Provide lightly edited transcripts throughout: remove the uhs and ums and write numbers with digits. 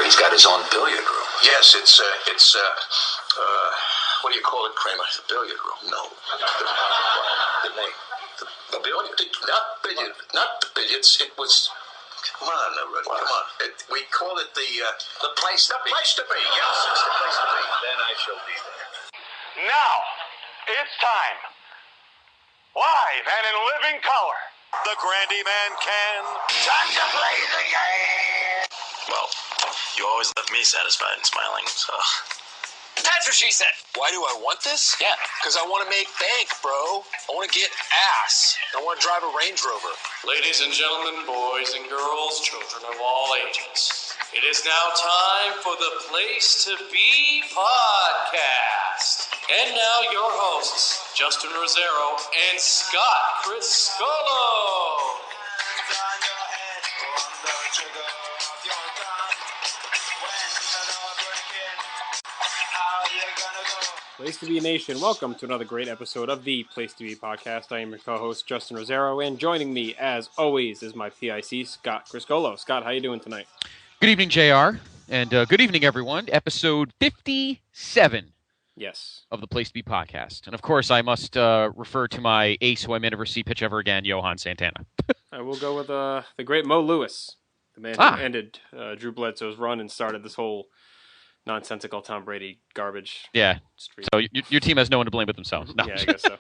he's got his own billiard room. Yes, it's what do you call it, Kramer? The billiard room? No. The name. The billiard? Not the billiards. It was... Come on, Rudy, come on. We call it the place to be. The place to be, yes, it's the place to be. Then I shall be there. Now, it's time. Live and in living color. The Grandy Man can. Time to play the game! Well, you always left me satisfied and smiling, so... That's what she said. Why do I want this? Yeah. Because I want to make bank, bro. I want to get ass. I want to drive a Range Rover. Ladies and gentlemen, boys and girls, children of all ages, it is now time for the Place to Be podcast. And now your hosts, Justin Rosero and Scott Criscolo. Place to Be Nation, welcome to another great episode of the Place to Be podcast. I am your co-host, Justin Rosero, and joining me, as always, is my PIC, Scott Criscolo. Scott, how you doing tonight? Good evening, JR, and good evening, everyone. Episode 57 of the Place to Be podcast. And, of course, I must refer to my ace who I may never see pitch ever again, Johan Santana. I will go with the great Mo Lewis, the man who ended Drew Bledsoe's run and started this whole nonsensical Tom Brady garbage. Yeah. Street. So your team has no one to blame but themselves. No. Yeah, I guess so.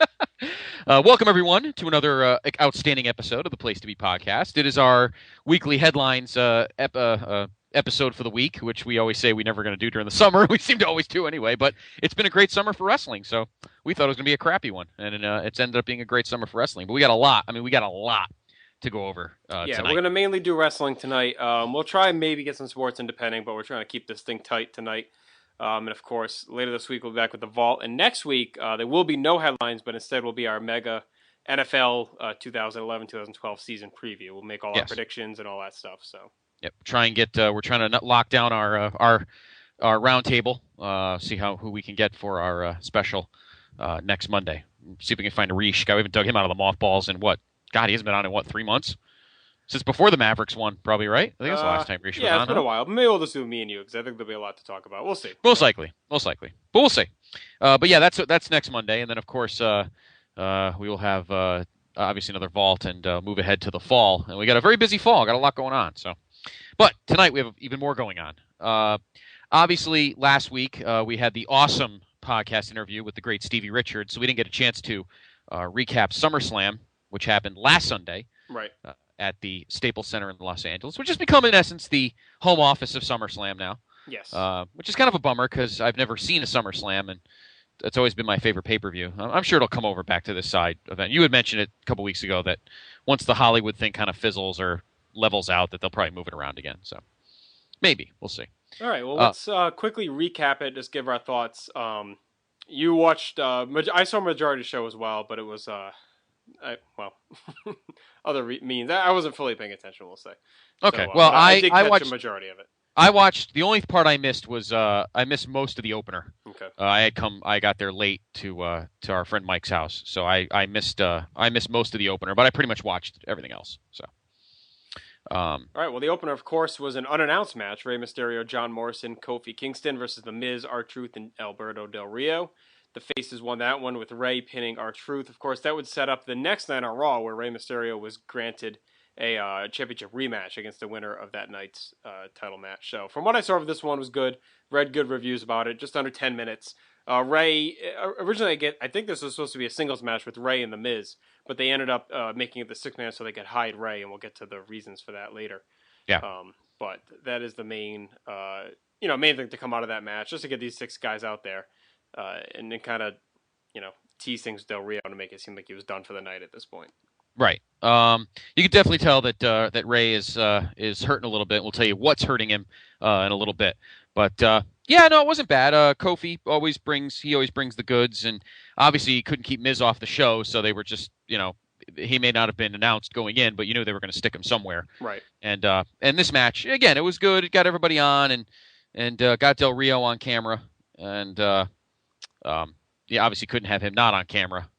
Welcome, everyone, to another outstanding episode of the Place to Be podcast. It is our weekly headlines episode for the week, which we always say we're never going to do during the summer. We seem to always do anyway, but it's been a great summer for wrestling, so we thought it was going to be a crappy one, and it's ended up being a great summer for wrestling. But we got a lot to go over tonight. We're going to mainly do wrestling tonight. We'll try and maybe get some sports independent, but we're trying to keep this thing tight tonight. And, of course, later this week we'll be back with The Vault. And next week there will be no headlines, but instead will be our mega NFL 2011-2012 season preview. We'll make all our predictions and all that stuff. So yep, we're trying to lock down our round table, see who we can get for our special next Monday. See if we can find a Reish guy. We haven't dug him out of the mothballs in what? God, he hasn't been on in, 3 months? Since before the Mavericks won, probably, right? I think that's the last time Reish was on. Yeah, it's been a while. Maybe we'll just do me and you, because I think there'll be a lot to talk about. We'll see. Most likely. But we'll see. But yeah, that's next Monday. And then, of course, we will have, obviously, another Vault and move ahead to the fall. And we got a very busy fall. Got a lot going on. But tonight we have even more going on. Obviously, last week we had the awesome podcast interview with the great Stevie Richards, so we didn't get a chance to recap SummerSlam, which happened last Sunday, right, at the Staples Center in Los Angeles, which has become, in essence, the home office of SummerSlam now. Yes. Which is kind of a bummer because I've never seen a SummerSlam, and it's always been my favorite pay-per-view. I'm sure it'll come over back to this side event. You had mentioned it a couple weeks ago that once the Hollywood thing kind of fizzles or levels out, that they'll probably move it around again. So maybe. We'll see. All right. Well, let's quickly recap it, just give our thoughts. You watched I saw majority of the show as well, but it was other means. I wasn't fully paying attention, we'll say. Okay, so, I did catch watched the majority of it. I watched. The only part I missed was I missed most of the opener. Okay. I got there late to our friend Mike's house, so I missed most of the opener, but I pretty much watched everything else. So. All right. Well, the opener, of course, was an unannounced match: Rey Mysterio, John Morrison, Kofi Kingston versus The Miz, R-Truth, and Alberto Del Rio. The Faces won that one with Rey pinning R-Truth. Of course, that would set up the next night on Raw, where Rey Mysterio was granted a championship rematch against the winner of that night's title match. So, from what I saw of this one, was good. Read good reviews about it. Just under 10 minutes. Rey originally, I think this was supposed to be a singles match with Rey and The Miz, but they ended up making it the 6-man so they could hide Rey, and we'll get to the reasons for that later. Yeah. But that is the main thing to come out of that match, just to get these 6 guys out there. And then kind of, tease things with Del Rio to make it seem like he was done for the night at this point. Right. You can definitely tell that Rey is hurting a little bit. We'll tell you what's hurting him in a little bit. But it wasn't bad. Kofi always brings the goods, and obviously he couldn't keep Miz off the show, so they were just he may not have been announced going in, but you knew they were going to stick him somewhere. Right. And this match again, it was good. It got everybody on and got Del Rio on camera, and obviously couldn't have him not on camera.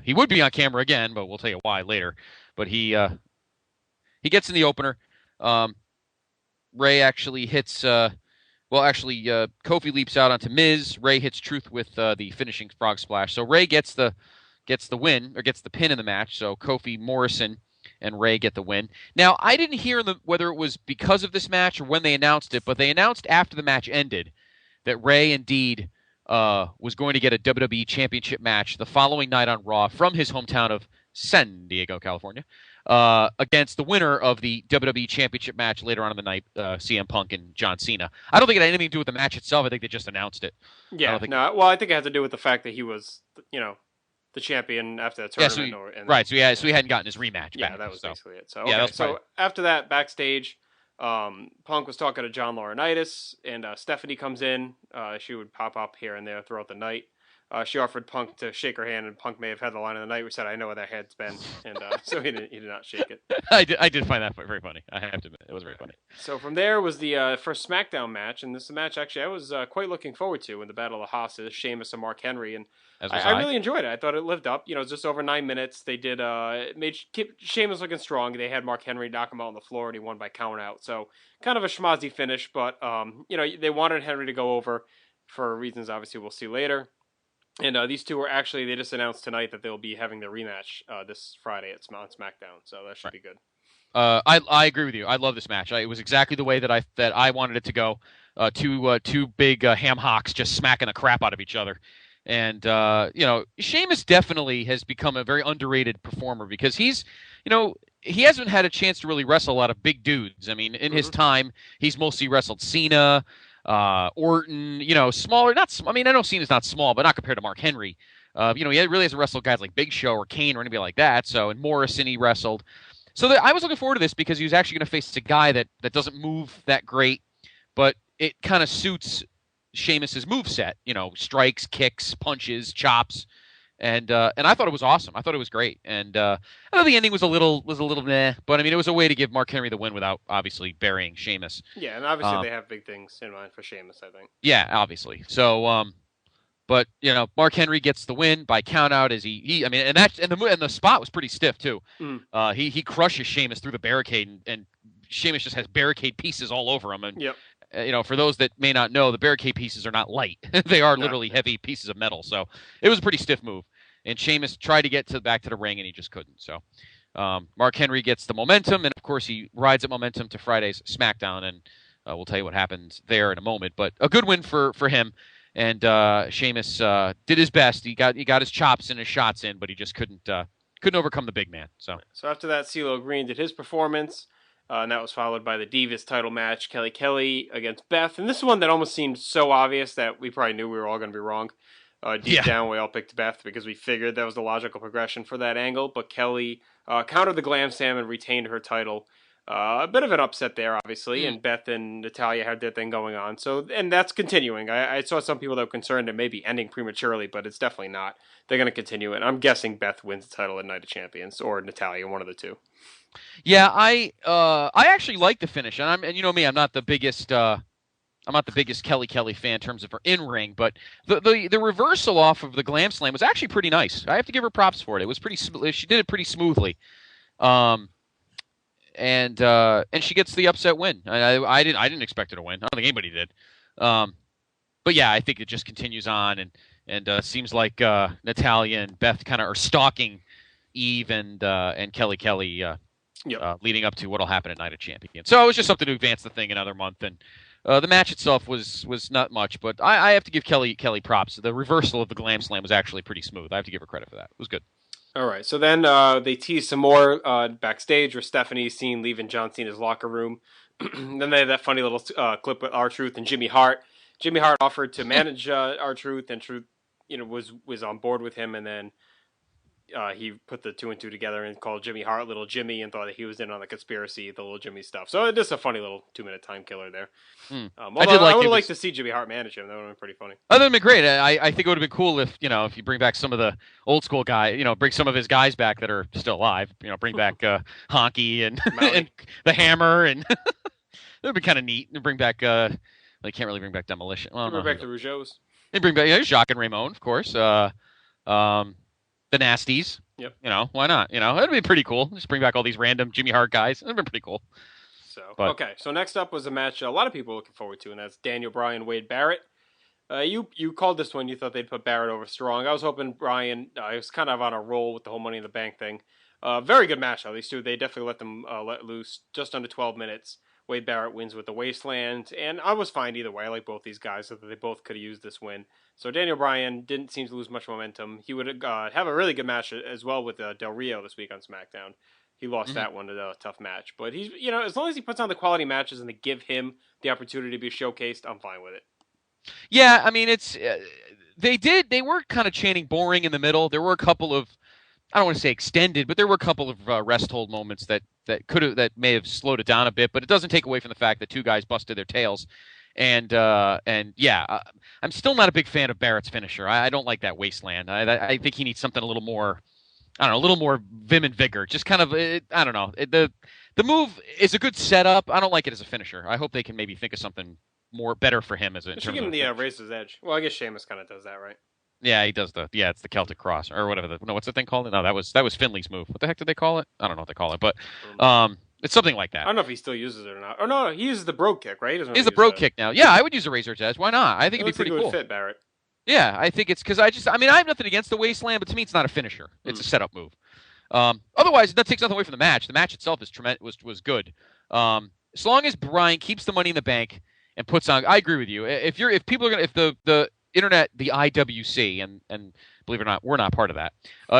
He would be on camera again, but we'll tell you why later. But he gets in the opener. Rey actually hits Well, actually, Kofi leaps out onto Miz. Ray hits Truth with the finishing frog splash. So Ray gets the win, or gets the pin in the match. So Kofi, Morrison, and Ray get the win. Now, I didn't hear whether it was because of this match or when they announced it, but they announced after the match ended that Ray indeed was going to get a WWE Championship match the following night on Raw from his hometown of San Diego, California, against the winner of the WWE Championship match later on in the night, CM Punk and John Cena. I don't think it had anything to do with the match itself. I think they just announced it. Yeah, I think it had to do with the fact that he was, the champion after the tournament. So he hadn't gotten his rematch. Yeah, back, that was basically it. So, yeah, so after that, backstage, Punk was talking to John Laurinaitis, and Stephanie comes in. She would pop up here and there throughout the night. She offered Punk to shake her hand, and Punk may have had the line of the night. We said, "I know where that head's been," and so he did not shake it. I did find that very funny. I have to admit, it was very funny. So from there was the first SmackDown match, and this match actually I was quite looking forward to in the Battle of the Hosses, Sheamus and Mark Henry, and I really enjoyed it. I thought it lived up. It's just over 9 minutes. They did keep Sheamus looking strong. They had Mark Henry knock him out on the floor, and he won by count out. So kind of a schmozzy finish, but they wanted Henry to go over for reasons obviously we'll see later. And these two were actually, they just announced tonight that they'll be having their rematch this Friday at SmackDown, so that should be good. I agree with you. I love this match. It was exactly the way that I wanted it to go. Two big ham hocks just smacking the crap out of each other. And, Sheamus definitely has become a very underrated performer because he hasn't had a chance to really wrestle a lot of big dudes. I mean, in his time, he's mostly wrestled Cena, Orton, smaller. I know Cena's not small, but not compared to Mark Henry. He really hasn't wrestled guys like Big Show or Kane or anybody like that. So, and Morrison he wrestled. So I was looking forward to this because he was actually going to face a guy that doesn't move that great, but it kind of suits Sheamus's moveset. Strikes, kicks, punches, chops. And I thought it was awesome. I thought it was great. And I thought the ending was a little meh, but I mean it was a way to give Mark Henry the win without obviously burying Sheamus. Yeah, and obviously they have big things in mind for Sheamus, I think. Yeah, obviously. So but Mark Henry gets the win by countout as the spot was pretty stiff too. He crushes Sheamus through the barricade and Sheamus just has barricade pieces all over him. And for those that may not know, the barricade pieces are not light. They are literally heavy pieces of metal. So it was a pretty stiff move. And Sheamus tried to get back to the ring, and he just couldn't. So Mark Henry gets the momentum, and, of course, he rides that momentum to Friday's SmackDown, and we'll tell you what happens there in a moment. But a good win for him. And Sheamus did his best. He got his chops and his shots in, but he just couldn't overcome the big man. So after that, CeeLo Green did his performance. And that was followed by the Divas title match, Kelly against Beth. And this is one that almost seemed so obvious that we probably knew we were all going to be wrong. Deep down, we all picked Beth because we figured that was the logical progression for that angle. But Kelly countered the Glam Slam and retained her title. A bit of an upset there, obviously. And Beth and Natalya had their thing going on. And that's continuing. I saw some people that were concerned it may be ending prematurely, but it's definitely not. They're going to continue it. I'm guessing Beth wins the title at Night of Champions or Natalya, one of the two. Yeah, I actually like the finish, and you know me, I'm not the biggest Kelly fan in terms of her in ring, but the reversal off of the Glam Slam was actually pretty nice. I have to give her props for it. It was she did it pretty smoothly, and she gets the upset win. I didn't expect her to win. I don't think anybody did, but yeah, I think it just continues on, and seems like Natalya and Beth kind of are stalking Eve and Kelly. Leading up to what will happen at Night of Champions. So it was just something to advance the thing another month. And the match itself was not much, but I have to give Kelly props. The reversal of the Glam Slam was actually pretty smooth. I have to give her credit for that. It was good. All right. So then they tease some more backstage where Stephanie's seen leaving John Cena's locker room. Then they had that funny little clip with R-Truth and Jimmy Hart. Jimmy Hart offered to manage R-Truth, and Truth was on board with him, and then he put the two and two together and called Jimmy Hart Little Jimmy and thought that he was in on the conspiracy, the Little Jimmy stuff. So just a funny little 2-minute time killer there. I would have liked to see Jimmy Hart manage him. That would have been pretty funny. That would have been great. I think it would have been cool if you bring back some of the old school guy, bring some of his guys back that are still alive. Bring back Honky and, and the Hammer, and that would be kind of neat. And bring back they can't really bring back Demolition. Well, bring back the Rougeaus. They bring back Jacques and Raymond, of course. The Nasties. Yep. Why not? It'd be pretty cool. Just bring back all these random Jimmy Hart guys. It'd be pretty cool. So But, okay, so next up was a match a lot of people were looking forward to, and that's Daniel Bryan, Wade Barrett. You called this one. You thought they'd put Barrett over strong. I was hoping Bryan. He was kind of on a roll with the whole Money in the Bank thing. Very good match, though. These two, they definitely let them let loose. Just under 12 minutes. Wade Barrett wins with the Wasteland, and I was fine either way. I like both these guys, so that they both could have used this win. So Daniel Bryan didn't seem to lose much momentum. He would have a really good match as well with Del Rio this week on SmackDown. He lost that one to a tough match, but he's as long as he puts on the quality matches and they give him the opportunity to be showcased, I'm fine with it. Yeah, I mean, it's they were kind of chanting boring in the middle. There were a couple of, I don't want to say extended, but there were a couple of rest hold moments that may have slowed it down a bit. But it doesn't take away from the fact that two guys busted their tails, and yeah, I'm still not a big fan of Barrett's finisher. I don't like that Wasteland. I think he needs something a little more, I don't know, a little more vim and vigor. Just kind of, I don't know. The move is a good setup. I don't like it as a finisher. I hope they can maybe think of something more better for him as a. They should give him the Razor's Edge. Well, I guess Sheamus kind of does that, right? Yeah, he does it's the Celtic Cross or whatever. What's the thing called? No, that was Finley's move. What the heck did they call it? I don't know what they call it, but it's something like that. I don't know if he still uses it or not. Oh no, he uses the Brogue Kick, right? He's the Brogue Kick now. Yeah, I would use a Razor's Edge. Why not? I think it'd be pretty cool. It would fit Barrett. Yeah, I think it's because I have nothing against the Wasteland, but to me it's not a finisher. It's a setup move. Otherwise, that takes nothing away from the match. The match itself was good. As long as Bryan keeps the Money in the Bank and puts on, I agree with you. If people are gonna, if the internet, the IWC, and believe it or not, we're not part of that,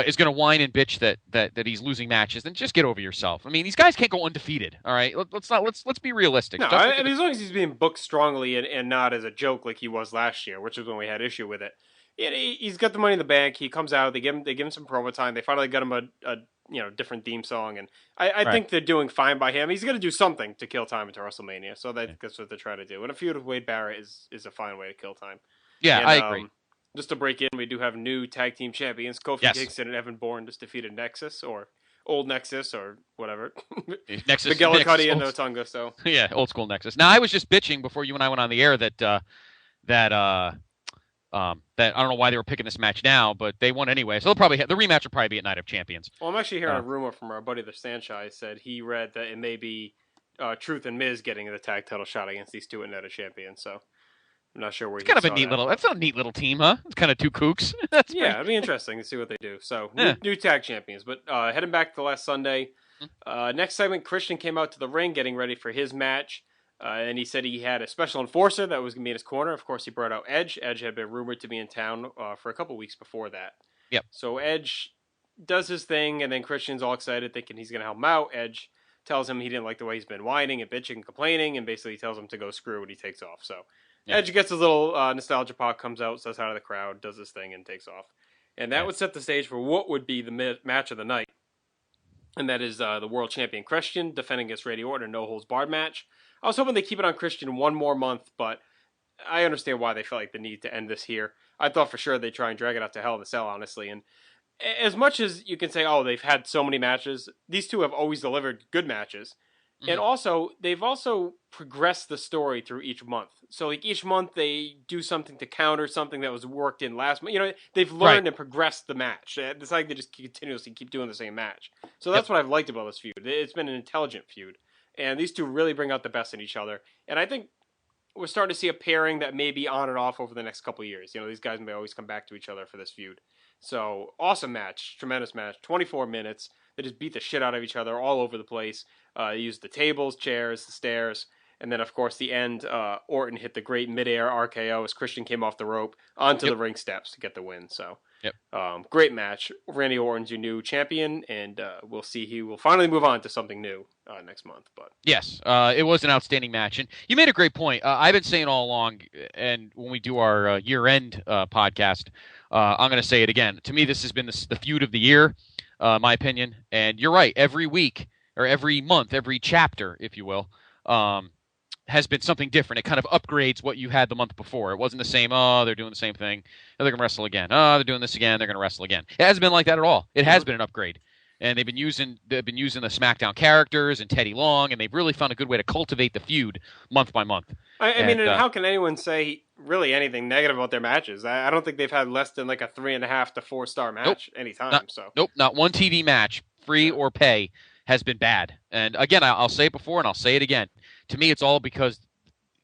is going to whine and bitch that he's losing matches, then just get over yourself. I mean, these guys can't go undefeated. All right, let's be realistic. No, and as long as he's being booked strongly and not as a joke like he was last year, which is when we had issue with it. Yeah, he's got the Money in the Bank. He comes out. They give him some promo time. They finally got him a different theme song, and I think they're doing fine by him. He's going to do something to kill time into WrestleMania, so that's what they're trying to do. And a feud with Wade Barrett is a fine way to kill time. Yeah, and, I agree. Just to break in, we do have new tag team champions. Kofi Kingston and Evan Bourne just defeated Nexus, or Old Nexus, or whatever. Nexus. McGillicuddy and Otunga. So yeah, old school Nexus. Now I was just bitching before you and I went on the air that I don't know why they were picking this match now, but they won anyway. So the rematch will probably be at Night of Champions. Well, I'm actually hearing a rumor from our buddy the Sanchez. Said he read that it may be Truth and Miz getting the tag title shot against these two at Night of Champions. So I'm not sure where. It's kind of a neat little. That's a neat little team, huh? It's kind of two kooks. It'd be interesting to see what they do. So new tag champions. But heading back to last Sunday, next segment, Christian came out to the ring getting ready for his match. And he said he had a special enforcer that was going to be in his corner. Of course, he brought out Edge. Edge had been rumored to be in town for a couple weeks before that. Yep. So Edge does his thing, and then Christian's all excited, thinking he's going to help him out. Edge tells him he didn't like the way he's been whining and bitching and complaining, and basically tells him to go screw when he takes off. So Edge gets his little nostalgia pop, comes out, says hi to the crowd, does his thing, and takes off. And that would set the stage for what would be the match of the night. And that is the world champion Christian defending against Randy Orton in a no-holds-barred match. I was hoping they keep it on Christian one more month, but I understand why they felt like the need to end this here. I thought for sure they'd try and drag it out to Hell in a Cell, honestly. And as much as you can say, they've had so many matches, these two have always delivered good matches. Mm-hmm. And also, they've also progressed the story through each month. So like each month they do something to counter something that was worked in last month. They've learned and progressed the match. It's like they just continuously keep doing the same match. So that's what I've liked about this feud. It's been an intelligent feud. And these two really bring out the best in each other. And I think we're starting to see a pairing that may be on and off over the next couple of years. These guys may always come back to each other for this feud. So, awesome match. Tremendous match. 24 minutes. They just beat the shit out of each other all over the place. They used the tables, chairs, the stairs. And then, of course, the end, Orton hit the great midair RKO as Christian came off the rope onto the ring steps to get the win. So, great match. Randy Orton's your new champion, and we'll see he will finally move on to something new next month. But yes, it was an outstanding match. And you made a great point. I've been saying all along, and when we do our year-end podcast, I'm going to say it again. To me, this has been the feud of the year, my opinion. And you're right. Every week, or every month, every chapter, if you will, has been something different. It kind of upgrades what you had the month before. It wasn't the same, they're doing the same thing. They're going to wrestle again. They're doing this again. They're going to wrestle again. It hasn't been like that at all. It has been an upgrade. And they've been using the SmackDown characters and Teddy Long, and they've really found a good way to cultivate the feud month by month. I mean, how can anyone say really anything negative about their matches? I don't think they've had less than like a 3.5 to 4 star match anytime. Nope, not one TV match, free or pay, has been bad. And again, I'll say it before and I'll say it again. To me, it's all because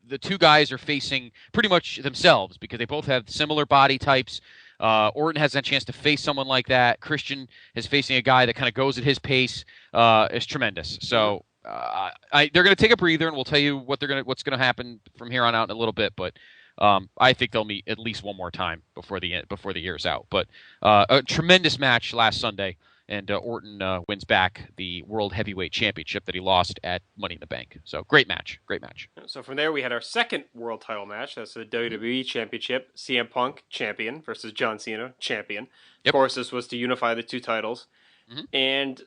the two guys are facing pretty much themselves because they both have similar body types. Orton has a chance to face someone like that. Christian is facing a guy that kind of goes at his pace. Is tremendous. So they're going to take a breather, and we'll tell you what's going to happen from here on out in a little bit. But I think they'll meet at least one more time before the year's out. But a tremendous match last Sunday. And Orton wins back the World Heavyweight Championship that he lost at Money in the Bank. So great match. So from there we had our second world title match. That's the WWE Championship. CM Punk, champion, versus John Cena, champion. Of course, this was to unify the two titles. Mm-hmm. And,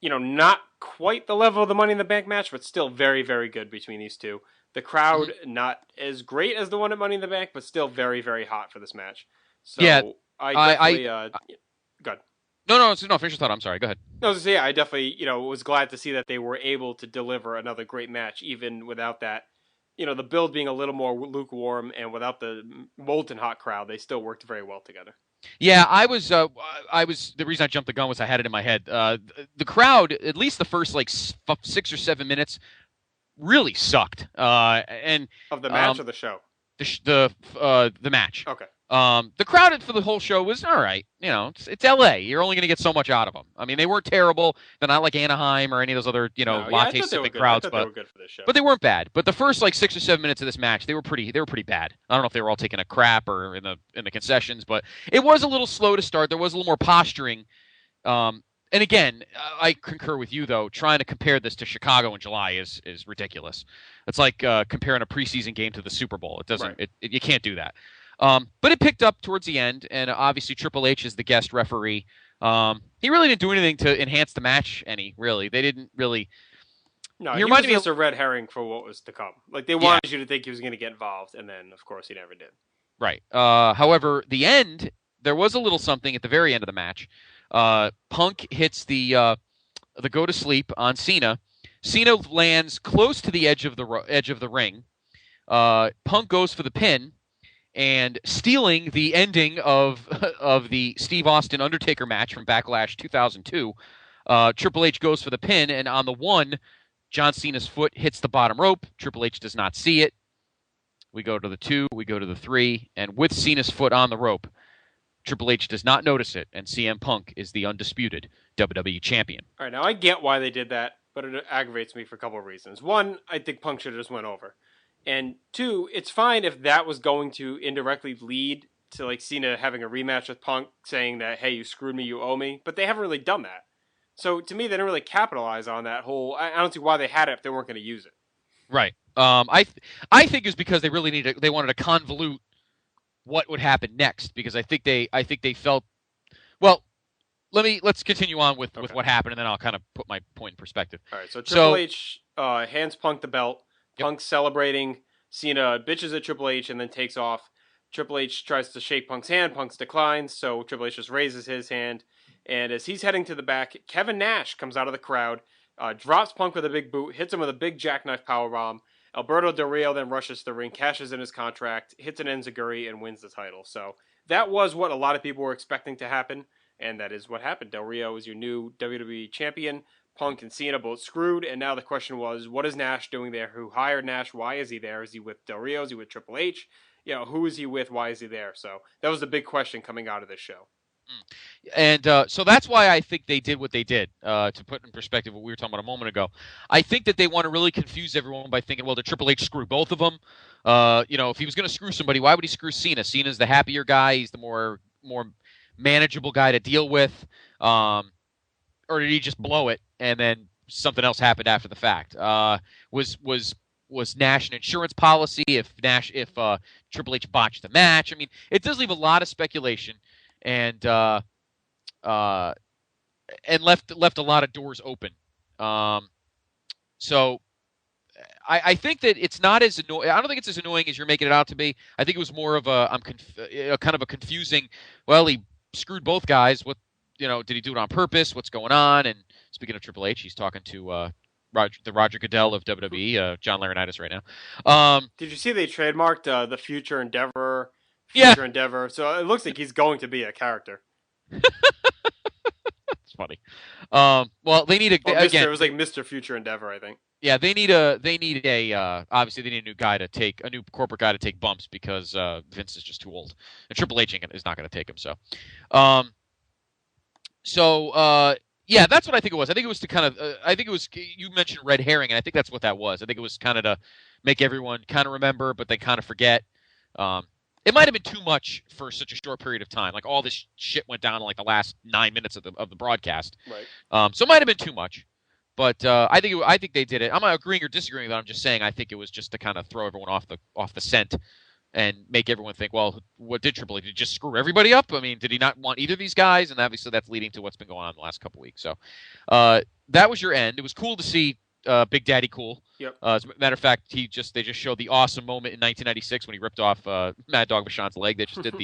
not quite the level of the Money in the Bank match, but still very, very good between these two. The crowd, not as great as the one at Money in the Bank, but still very, very hot for this match. So yeah, I definitely... go ahead. No, finish your thought. I'm sorry. Go ahead. No, I definitely, was glad to see that they were able to deliver another great match, even without that, the build being a little more lukewarm and without the molten hot crowd, they still worked very well together. Yeah, I was, the reason I jumped the gun was I had it in my head. The crowd, at least the first, 6 or 7 minutes, really sucked. And of the match or the show? The match. Okay. The crowd for the whole show was all right. It's LA. You're only going to get so much out of them. I mean, they weren't terrible. They're not like Anaheim or any of those other, latte sipping crowds, but they were good for this show. But they weren't bad. But the first 6 or 7 minutes of this match, they were pretty bad. I don't know if they were all taking a crap or in the concessions, but it was a little slow to start. There was a little more posturing. And again, I concur with you though. Trying to compare this to Chicago in July is ridiculous. It's like comparing a preseason game to the Super Bowl. It doesn't. Right. You can't do that. But it picked up towards the end, and obviously Triple H is the guest referee. He really didn't do anything to enhance the match any, really. They didn't really... No, he was just a red herring for what was to come. They wanted you to think he was going to get involved, and then, of course, he never did. Right. However, the end, there was a little something at the very end of the match. Punk hits the go to sleep on Cena. Cena lands close to the edge of the ring. Punk goes for the pin. And stealing the ending of the Steve Austin Undertaker match from Backlash 2002, Triple H goes for the pin, and on the one, John Cena's foot hits the bottom rope. Triple H does not see it. We go to the 2, we go to the 3, and with Cena's foot on the rope, Triple H does not notice it, and CM Punk is the undisputed WWE champion. All right, now I get why they did that, but it aggravates me for a couple of reasons. One, I think Punk should have just went over. And 2, it's fine if that was going to indirectly lead to Cena having a rematch with Punk, saying that, hey, you screwed me, you owe me. But they haven't really done that. So to me, they didn't really capitalize on that whole... I don't see why they had it if they weren't going to use it. Right. I think it's because they really they wanted to convolute what would happen next, because I think they felt... Well, let's continue on with what happened, and then I'll kind of put my point in perspective. All right, so Triple H hands Punk the belt. Punk celebrating. Cena bitches at Triple H and then takes off. Triple H tries to shake Punk's hand. Punk declines, so Triple H just raises his hand. And as he's heading to the back, Kevin Nash comes out of the crowd, drops Punk with a big boot, hits him with a big jackknife powerbomb. Alberto Del Rio then rushes to the ring, cashes in his contract, hits an enziguri, and wins the title. So that was what a lot of people were expecting to happen, and that is what happened. Del Rio is your new WWE champion. Punk and Cena both screwed, and now the question was, what is Nash doing there? Who hired Nash? Why is he there? Is he with Del Rio? Is he with Triple H? Who is he with? Why is he there? So that was the big question coming out of this show. And so that's why I think they did what they did, to put in perspective what we were talking about a moment ago. I think that they want to really confuse everyone by thinking, well, did Triple H screw both of them? If he was going to screw somebody, why would he screw Cena? Cena's the happier guy. He's the more manageable guy to deal with. Or did he just blow it and then something else happened after the fact? Was Nash an insurance policy? If Triple H botched the match, I mean, it does leave a lot of speculation and left a lot of doors open. So I think that it's not as annoying. I don't think it's as annoying as you're making it out to be. I think it was more of a kind of a confusing. Well, he screwed both guys. What? Did he do it on purpose? What's going on? And speaking of Triple H, he's talking to the Roger Goodell of WWE, John Laurinaitis right now. Did you see they trademarked the Future Endeavor? Yeah. Endeavor. So it looks like he's going to be a character. was funny. Well, they need It was like Mr. Future Endeavor, I think. Yeah, they need a obviously they need a new corporate guy to take bumps because Vince is just too old, and Triple H is not going to take him. Yeah, that's what I think it was. I think it was to kind of I think it was, you mentioned red herring, and I think that's what that was. I think it was kind of to make everyone kind of remember, but they kind of forget. It might have been too much for such a short period of time. Like all this shit went down in like the last 9 minutes of the broadcast. Right. So it might have been too much. But I think they did it. I'm not agreeing or disagreeing, but I'm just saying I think it was just to kind of throw everyone off the scent and make everyone think, well, what did Triple H? Did he just screw everybody up? I mean, did he not want either of these guys? And obviously that's leading to what's been going on the last couple weeks. So that was your end. It was cool to see Big Daddy Cool. Yep. As a matter of fact, they just showed the awesome moment in 1996 when he ripped off Mad Dog Vachon's leg. They just did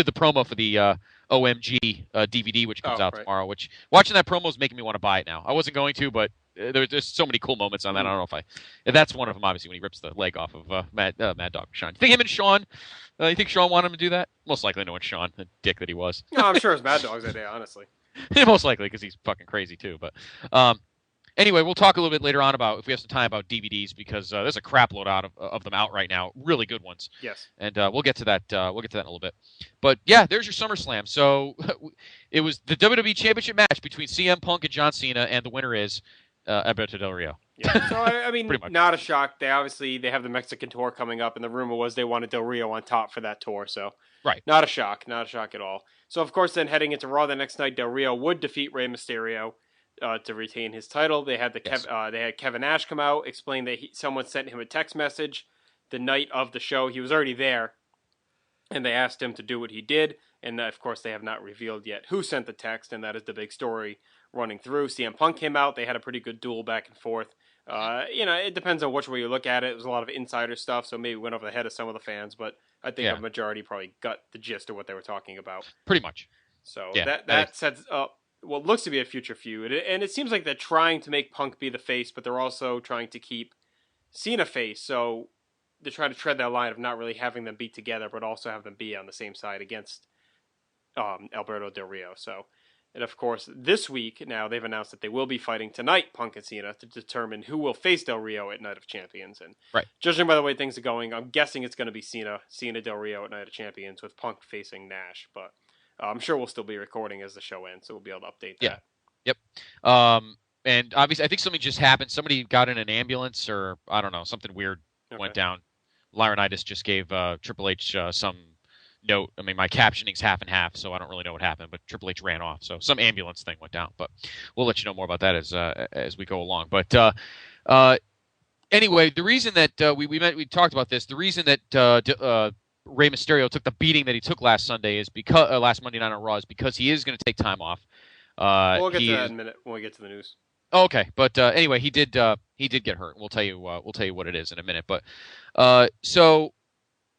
the promo for the OMG DVD, which comes out tomorrow. Which watching that promo is making me want to buy it now. I wasn't going to, but there's so many cool moments on that. I don't know if that's one of them. Obviously, when he rips the leg off of Mad Dog Vachon. You think him and Sean? You think Sean wanted him to do that? Most likely, knowing Sean, the dick that he was. No, I'm sure it's Mad Dog's idea, honestly. Most likely, because he's fucking crazy too. But anyway, we'll talk a little bit later on about, if we have some time, about DVDs, because there's a crap load of them out right now, really good ones. Yes. And we'll get to that. We'll get to that in a little bit. But yeah, there's your SummerSlam. So it was the WWE Championship match between CM Punk and John Cena, and the winner is Alberto Del Rio. Yeah. So I mean, not a shock. They have the Mexican tour coming up, and the rumor was they wanted Del Rio on top for that tour. So right, not a shock at all. So of course, then heading into Raw the next night, Del Rio would defeat Rey Mysterio to retain his title. They had they had Kevin Nash come out, explain that someone sent him a text message the night of the show. He was already there, and they asked him to do what he did. And of course, they have not revealed yet who sent the text, and that is the big story running through. CM Punk came out. They had a pretty good duel back and forth. It depends on which way you look at it. It was a lot of insider stuff, so maybe it went over the head of some of the fans, but I think a majority probably got the gist of what they were talking about. Pretty much. So that sets up what looks to be a future feud. And it seems like they're trying to make Punk be the face, but they're also trying to keep Cena face. So they're trying to tread that line of not really having them be together, but also have them be on the same side against Alberto Del Rio. So, and of course, this week now they've announced that they will be fighting tonight, Punk and Cena, to determine who will face Del Rio at Night of Champions. And judging by the way things are going, I'm guessing it's going to be Cena Del Rio at Night of Champions, with Punk facing Nash. But I'm sure we'll still be recording as the show ends, so we'll be able to update that. Yep. And obviously, I think something just happened. Somebody got in an ambulance, or I don't know, something weird went down. Laurinaitis just gave Triple H some note. I mean, my captioning's half and half, so I don't really know what happened, but Triple H ran off. So some ambulance thing went down, but we'll let you know more about that as we go along. But anyway, the reason that we talked about this, the reason that Rey Mysterio took the beating that he took last Sunday is because last Monday Night on Raw is because he is going to take time off. We'll get to that in a minute when we get to the news. Oh, okay, but anyway, he did get hurt. We'll tell you what it is in a minute. But the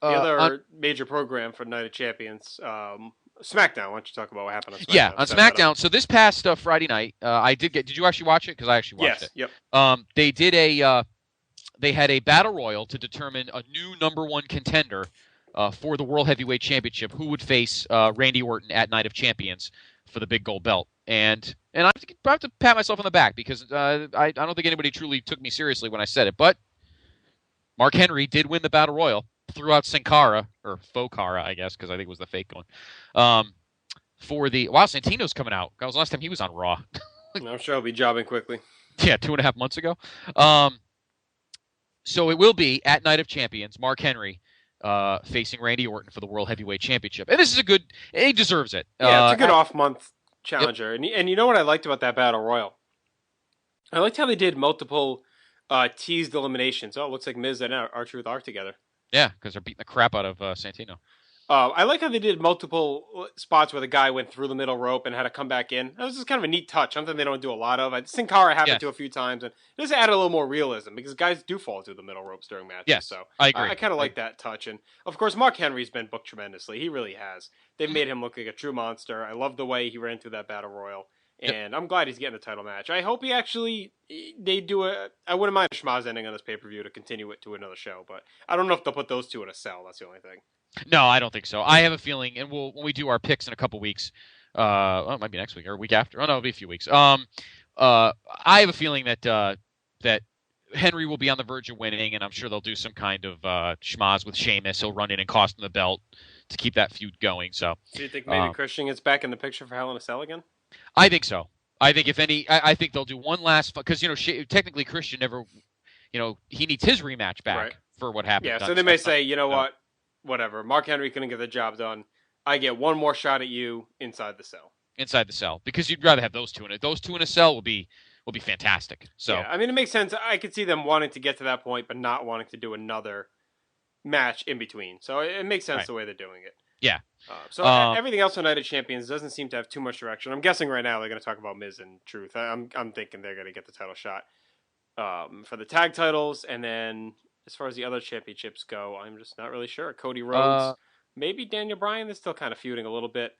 other major program for Night of Champions, SmackDown. Why don't you talk about what happened on SmackDown? Yeah, on SmackDown. So this past Friday night, Did you actually watch it? Because I actually watched it. Yep. They did they had a battle royal to determine a new number one contender for the World Heavyweight Championship, who would face Randy Orton at Night of Champions for the big gold belt. And I have to pat myself on the back, because I don't think anybody truly took me seriously when I said it. But Mark Henry did win the battle royal, threw out Sin Cara, or Faux Cara, I guess, because I think it was the fake one. For the Santino's coming out. That was the last time he was on Raw. I'm sure he'll be jobbing quickly. Yeah, 2.5 months ago. So it will be at Night of Champions, Mark Henry facing Randy Orton for the World Heavyweight Championship. And this is he deserves it. Yeah, it's a good off-month challenger. Yep. And you know what I liked about that Battle Royal? I liked how they did multiple teased eliminations. Oh, it looks like Miz and R-Truth are together. Yeah, because they're beating the crap out of Santino. I like how they did multiple spots where the guy went through the middle rope and had to come back in. That was just kind of a neat touch. Something they don't do a lot of. Sin Cara happened to a few times, and it just added a little more realism, because guys do fall through the middle ropes during matches. Yes, so I agree. I kind of like that touch. And of course, Mark Henry's been booked tremendously. He really has. They've made him look like a true monster. I love the way he ran through that battle royal. And I'm glad he's getting a title match. I hope they do I wouldn't mind a schmaz ending on this pay-per-view to continue it to another show, but I don't know if they'll put those two in a cell. That's the only thing. No, I don't think so. I have a feeling, and when we do our picks in a couple weeks, Well, it might be next week or a week after. Oh no, it'll be a few weeks. I have a feeling that that Henry will be on the verge of winning, and I'm sure they'll do some kind of schmaz with Sheamus. He'll run in and cost him the belt to keep that feud going. So do you think maybe Christian gets back in the picture for Hell in a Cell again? I think so. I think if any, I think they'll do one last because technically Christian never, he needs his rematch back for what happened. Yeah, so they may say, what, whatever. Mark Henry couldn't get the job done. I get one more shot at you inside the cell. Inside the cell, because you'd rather have those two in it. Those two in a cell will be fantastic. So yeah, I mean, it makes sense. I could see them wanting to get to that point, but not wanting to do another match in between. So it makes sense the way they're doing it. Yeah. So everything else on Night of Champions doesn't seem to have too much direction. I'm guessing right now they're going to talk about Miz and Truth. I'm thinking they're going to get the title shot for the tag titles, and then as far as the other championships go, I'm just not really sure. Cody Rhodes, maybe Daniel Bryan. They're still kind of feuding a little bit.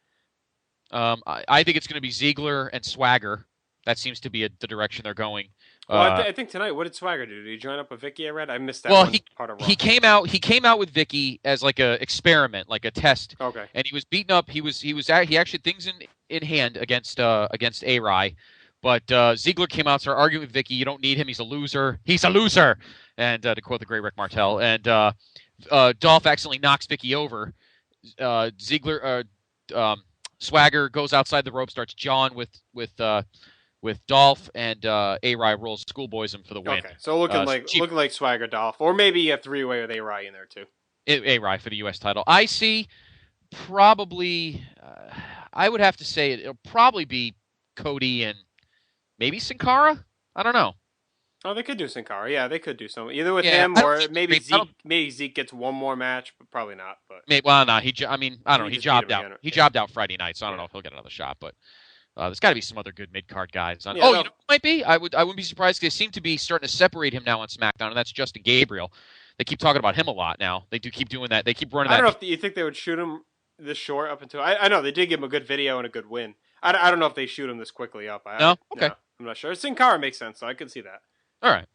I think it's going to be Ziggler and Swagger. That seems to be the direction they're going. Well, I think tonight, what did Swagger do? Did he join up with Vicky? I read. I missed that. Part of Raw. He came out with Vicky as like a experiment, like a test. Okay. And he was beaten up. He actually had things in hand against A-Rai. But Ziggler came out, started arguing with Vicky. You don't need him. He's a loser. He's a loser. And to quote the great Rick Martel. And Dolph accidentally knocks Vicky over. Swagger goes outside the rope, starts jawing with Dolph, and A-Rai rolls schoolboys him for the win. Okay, so looking like Swagger Dolph, or maybe a three-way with A-Rai in there too. A-Rai for the U.S. title. IC probably, I would have to say it'll probably be Cody and maybe Sin Cara. I don't know. Oh, they could do Sin Cara. Yeah, they could do something either with him or maybe Zeke. Maybe Zeke gets one more match, but probably not. But I don't know. He jobbed out. He jobbed out Friday night, so I don't know if he'll get another shot. But there's got to be some other good mid-card guys. You know who might be? I wouldn't be surprised. They seem to be starting to separate him now on SmackDown, and that's Justin Gabriel. They keep talking about him a lot now. They do keep doing that. They keep running. I don't know if you think they would shoot him this short up until. I know they did give him a good video and a good win. I don't know if they shoot him this quickly up. No? Okay. No, I'm not sure. Sin Cara makes sense, so I could see that. All right.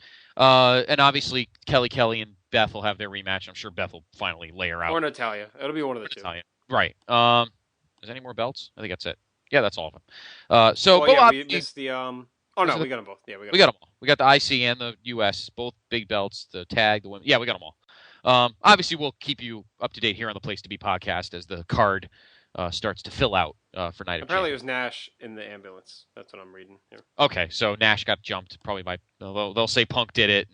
And obviously Kelly and Beth will have their rematch. I'm sure Beth will finally lay her out. Or Natalya. It'll be one of the two. Natalya. Right. Is there any more belts? I think that's it. Yeah, that's all of them. We missed the Oh no, we got them both. Yeah, we got them all. We got the IC and the US, both big belts, the tag, the women. Yeah, we got them all. Obviously, we'll keep you up to date here on the Place to Be podcast as the card starts to fill out for Night of Champions. Apparently, it was Nash in the ambulance. That's what I'm reading here. Okay, so Nash got jumped probably by. They'll say Punk did it.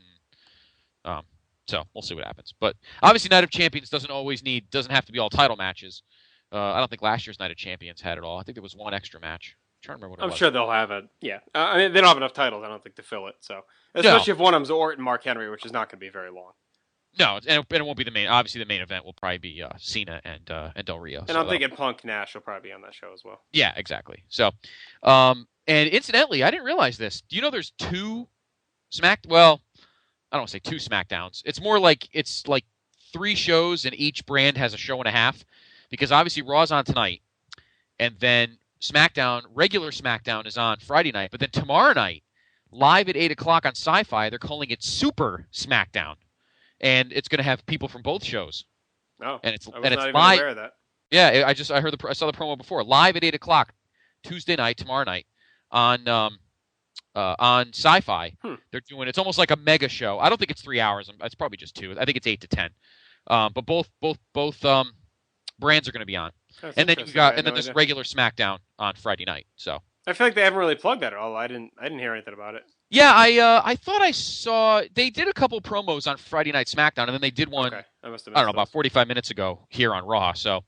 And, so we'll see what happens. But obviously, Night of Champions doesn't have to be all title matches. I don't think last year's Night of Champions had it all. I think there was one extra match. I'm trying to remember what it was. I'm sure they'll have it. Yeah. I mean, they don't have enough titles, I don't think, to fill it. So, especially if one of them's Orton, Mark Henry, which is not going to be very long. No, and it won't be the main. Obviously, the main event will probably be Cena and Del Rio. And I'm thinking Punk Nash will probably be on that show as well. Yeah, exactly. So, and incidentally, I didn't realize this. Do you know there's two Well, I don't want to say two SmackDowns. It's more like it's like 3 shows, and each brand has a show and a half. Because obviously Raw's on tonight, and then SmackDown, regular SmackDown is on Friday night. But then tomorrow night, live at 8 o'clock on Sci-Fi, they're calling it Super SmackDown. And it's going to have people from both shows. Oh, and it's not even live. aware of that. Yeah, I saw the promo before. Live at 8 o'clock, Tuesday night, tomorrow night, on Sci-Fi. They're doing it's almost like a mega show. I don't think it's 3 hours. It's probably just 2. I think it's 8 to 10. But both brands are going to be on. That's and then there's regular SmackDown on Friday night. So I feel like they haven't really plugged that at all. I didn't hear anything about it. Yeah, I thought I saw they did a couple promos on Friday Night SmackDown, and then they did one. Okay. I must have I don't know, about 45 minutes ago here on Raw. So,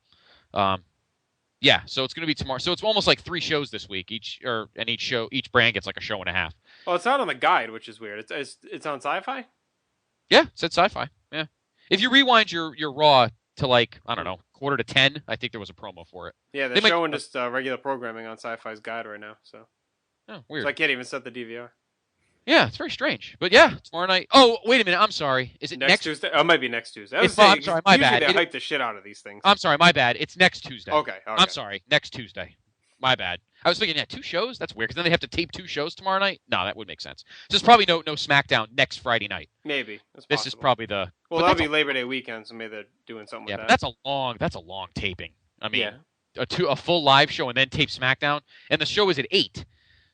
yeah, so it's going to be tomorrow. So it's almost like 3 shows this week. Each brand gets like a show and a half. Well, it's not on the guide, which is weird. It's on Sci-Fi. Yeah, it said Sci-Fi. Yeah, if you rewind your Raw to like I don't know 9:45, I think there was a promo for it. Yeah, they're showing just regular programming on Sci-Fi's guide right now. So, weird. So I can't even set the DVR. Yeah, it's very strange. But yeah, tomorrow night. Oh, wait a minute. I'm sorry. Is it next Tuesday? Oh, it might be next Tuesday. I'm sorry, my bad. They hype the shit out of these things. I'm sorry, my bad. It's next Tuesday. Okay. I'm sorry, next Tuesday. My bad. I was thinking, 2 shows? That's weird, because then they have to tape 2 shows tomorrow night? No, that would make sense. So there's probably no SmackDown next Friday night. Maybe. This is probably the... Well, that'll be Labor Day weekend, so maybe they're doing something with that. Yeah, but that's a long taping. I mean, a full live show and then tape SmackDown, and the show is at 8.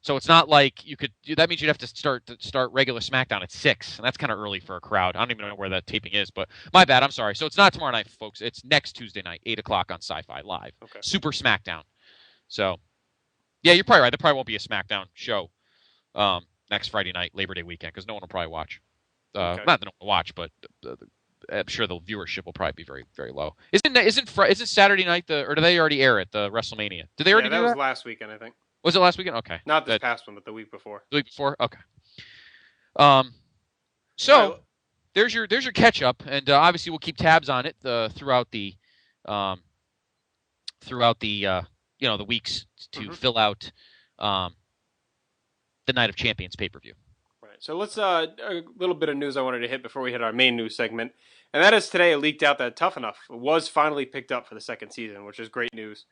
So it's not like you could. That means you'd have to start regular SmackDown at 6, and that's kind of early for a crowd. I don't even know where that taping is, but my bad. I'm sorry. So it's not tomorrow night, folks. It's next Tuesday night, 8 o'clock on Sci-Fi Live. Okay. Super SmackDown. So, yeah, you're probably right. There probably won't be a SmackDown show next Friday night, Labor Day weekend, because no one will probably watch. Okay. Not that no one will watch, but I'm sure the viewership will probably be very, very low. Isn't Saturday night or do they already air it, the WrestleMania? Did they already do that? That was last weekend, I think. Was it last weekend? Okay. Not this past one, but the week before. The week before? Okay. So there's your catch up, and obviously we'll keep tabs on it throughout the the weeks to fill out the Night of Champions pay-per-view. Right. So let's a little bit of news I wanted to hit before we hit our main news segment, and that is today it leaked out that Tough Enough was finally picked up for the second season, which is great news.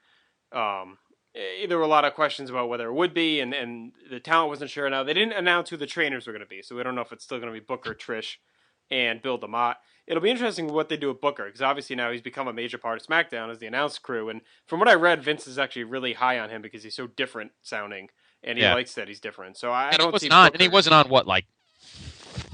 There were a lot of questions about whether it would be, and the talent wasn't sure. Now, they didn't announce who the trainers were going to be, so we don't know if it's still going to be Booker, Trish, and Bill DeMott. It'll be interesting what they do with Booker, because obviously now he's become a major part of SmackDown as the announce crew, and from what I read, Vince is actually really high on him because he's so different sounding, and he likes that he's different. So I don't see Booker. And he wasn't on, like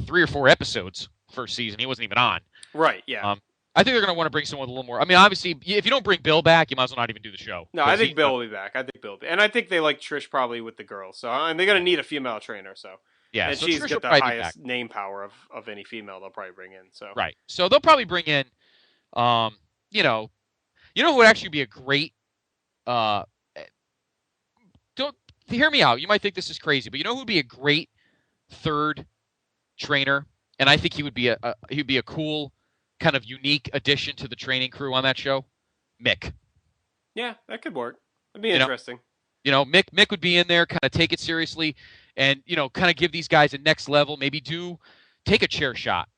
3 or 4 episodes first season. He wasn't even on. Right, yeah. I think they're going to want to bring someone with a little more. I mean, obviously, if you don't bring Bill back, you might as well not even do the show. No, I think Bill will be back. And I think they like Trish probably with the girls. So, and they're going to need a female trainer. So, yeah, and so she's Trish got the highest name power of any female they'll probably bring in. So, right. So they'll probably bring in, you know who would actually be a great. Don't hear me out. You might think this is crazy, but you know who would be a great third trainer, and I think he would be a cool, kind of unique addition to the training crew on that show? Mick. Yeah, that could work. It'd be interesting. Mick would be in there, kind of take it seriously, and kind of give these guys a next level. Maybe take a chair shot.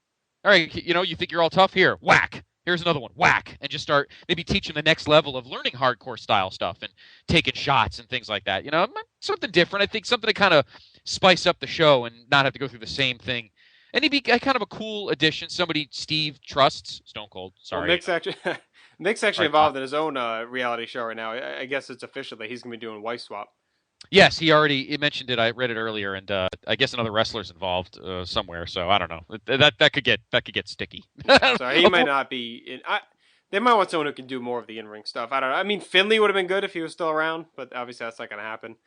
All right, you think you're all tough here? Whack. Here's another one. Whack, and just start maybe teaching the next level of learning hardcore style stuff and taking shots and things like that. Something different. I think something to kind of spice up the show and not have to go through the same thing. And he'd be kind of a cool addition. Somebody Steve trusts. Stone Cold. Sorry. Well, Mick's actually involved in his own reality show right now. I guess it's official that he's going to be doing Wife Swap. Yes, he mentioned it. I read it earlier, and I guess another wrestler's involved somewhere. So I don't know. That could get sticky. So he might not be. They might want someone who can do more of the in-ring stuff. I don't know. I mean, Finley would have been good if he was still around, but obviously that's not going to happen.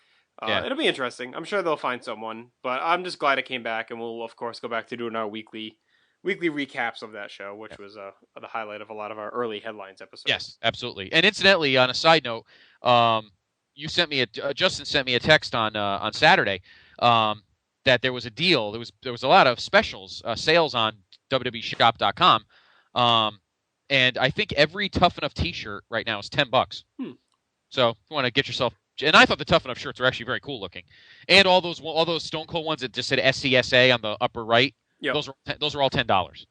It'll be interesting. I'm sure they'll find someone, but I'm just glad it came back, and we'll of course go back to doing our weekly recaps of that show, which was the highlight of a lot of our early headlines episodes. Yes, absolutely. And incidentally, on a side note, Justin sent me a text on Saturday that there was a deal. There was a lot of specials, sales on WWEshop.com, and I think every Tough Enough T-shirt right now is $10. So if you want to get yourself. And I thought the Tough Enough shirts were actually very cool looking, and all those Stone Cold ones that just said SCSA on the upper right. Yep. Those are all $10.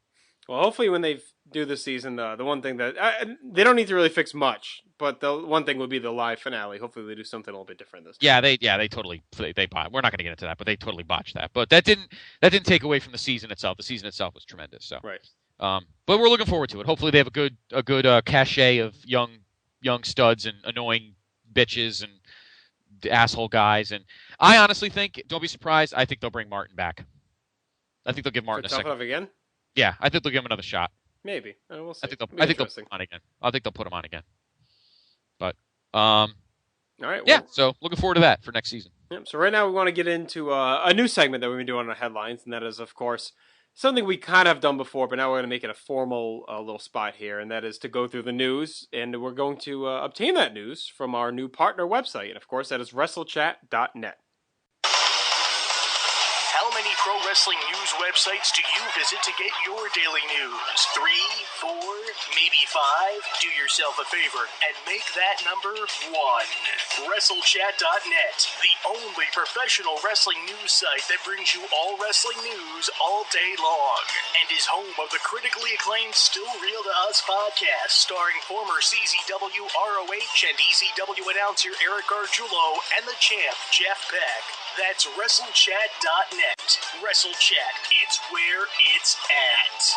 Well, hopefully when they do this season, the one thing that they don't need to really fix much, but the one thing would be the live finale. Hopefully they do something a little bit different this time. They totally botched. We're not going to get into that, but they totally botched that. But that didn't take away from the season itself. The season itself was tremendous. So right. But we're looking forward to it. Hopefully they have a good cachet of young studs and annoying bitches and asshole guys. And I honestly think, don't be surprised, I think they'll bring Martin back. I think they'll give Martin a second. Tough Enough again? Yeah, I think they'll give him another shot. Maybe. We'll see. I think they'll put him on again. I think they'll put him on again. But all right. Well, so looking forward to that for next season. Yep. So right now we want to get into a new segment that we've been doing on our headlines, and that is, of course, something we kind of have done before, but now we're going to make it a formal little spot here, and that is to go through the news, and we're going to obtain that news from our new partner website, and of course that is WrestleChat.net. How many pro wrestling news websites do you visit to get your daily news? 3, 4, maybe 5? Do yourself a favor and make that number 1. WrestleChat.net, the only professional wrestling news site that brings you all wrestling news all day long, and is home of the critically acclaimed Still Real to Us podcast, starring former CZW, ROH, and ECW announcer Eric Gargiulo and the champ Jeff Beck. That's WrestleChat.net. WrestleChat, it's where it's at.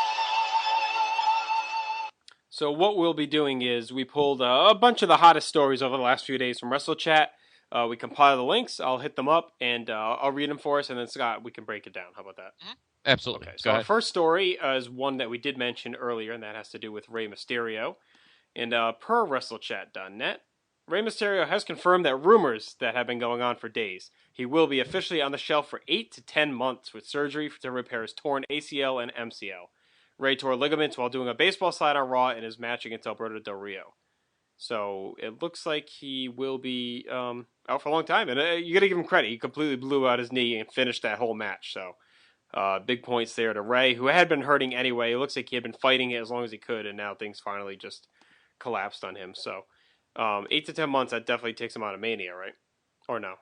So what we'll be doing is we pulled a bunch of the hottest stories over the last few days from WrestleChat. We compile the links. I'll hit them up, and I'll read them for us, and then Scott, we can break it down. How about that? Mm-hmm. Absolutely. Okay, so our first story is one that we did mention earlier, and that has to do with Rey Mysterio. And per WrestleChat.net, Rey Mysterio has confirmed that rumors that have been going on for days, he will be officially on the shelf for 8 to 10 months with surgery to repair his torn ACL and MCL. Ray tore ligaments while doing a baseball slide on Raw in his match against Alberto Del Rio. So it looks like he will be out for a long time. And you got to give him credit. He completely blew out his knee and finished that whole match. So big points there to Ray, who had been hurting anyway. It looks like he had been fighting it as long as he could, and now things finally just collapsed on him. So 8 to 10 months, that definitely takes him out of Mania, right? Or no?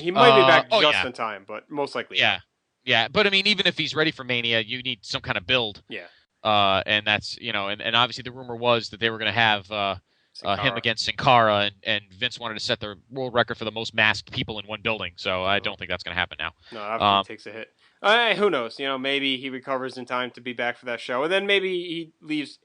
He might be back just in time, but most likely. Yeah. Yeah, but I mean, even if he's ready for Mania, you need some kind of build. Yeah. And that's, and obviously the rumor was that they were going to have him against Sin Cara, and Vince wanted to set the world record for the most masked people in one building. So I don't think that's going to happen now. No, obviously takes a hit. Who knows? Maybe he recovers in time to be back for that show, and then maybe he leaves.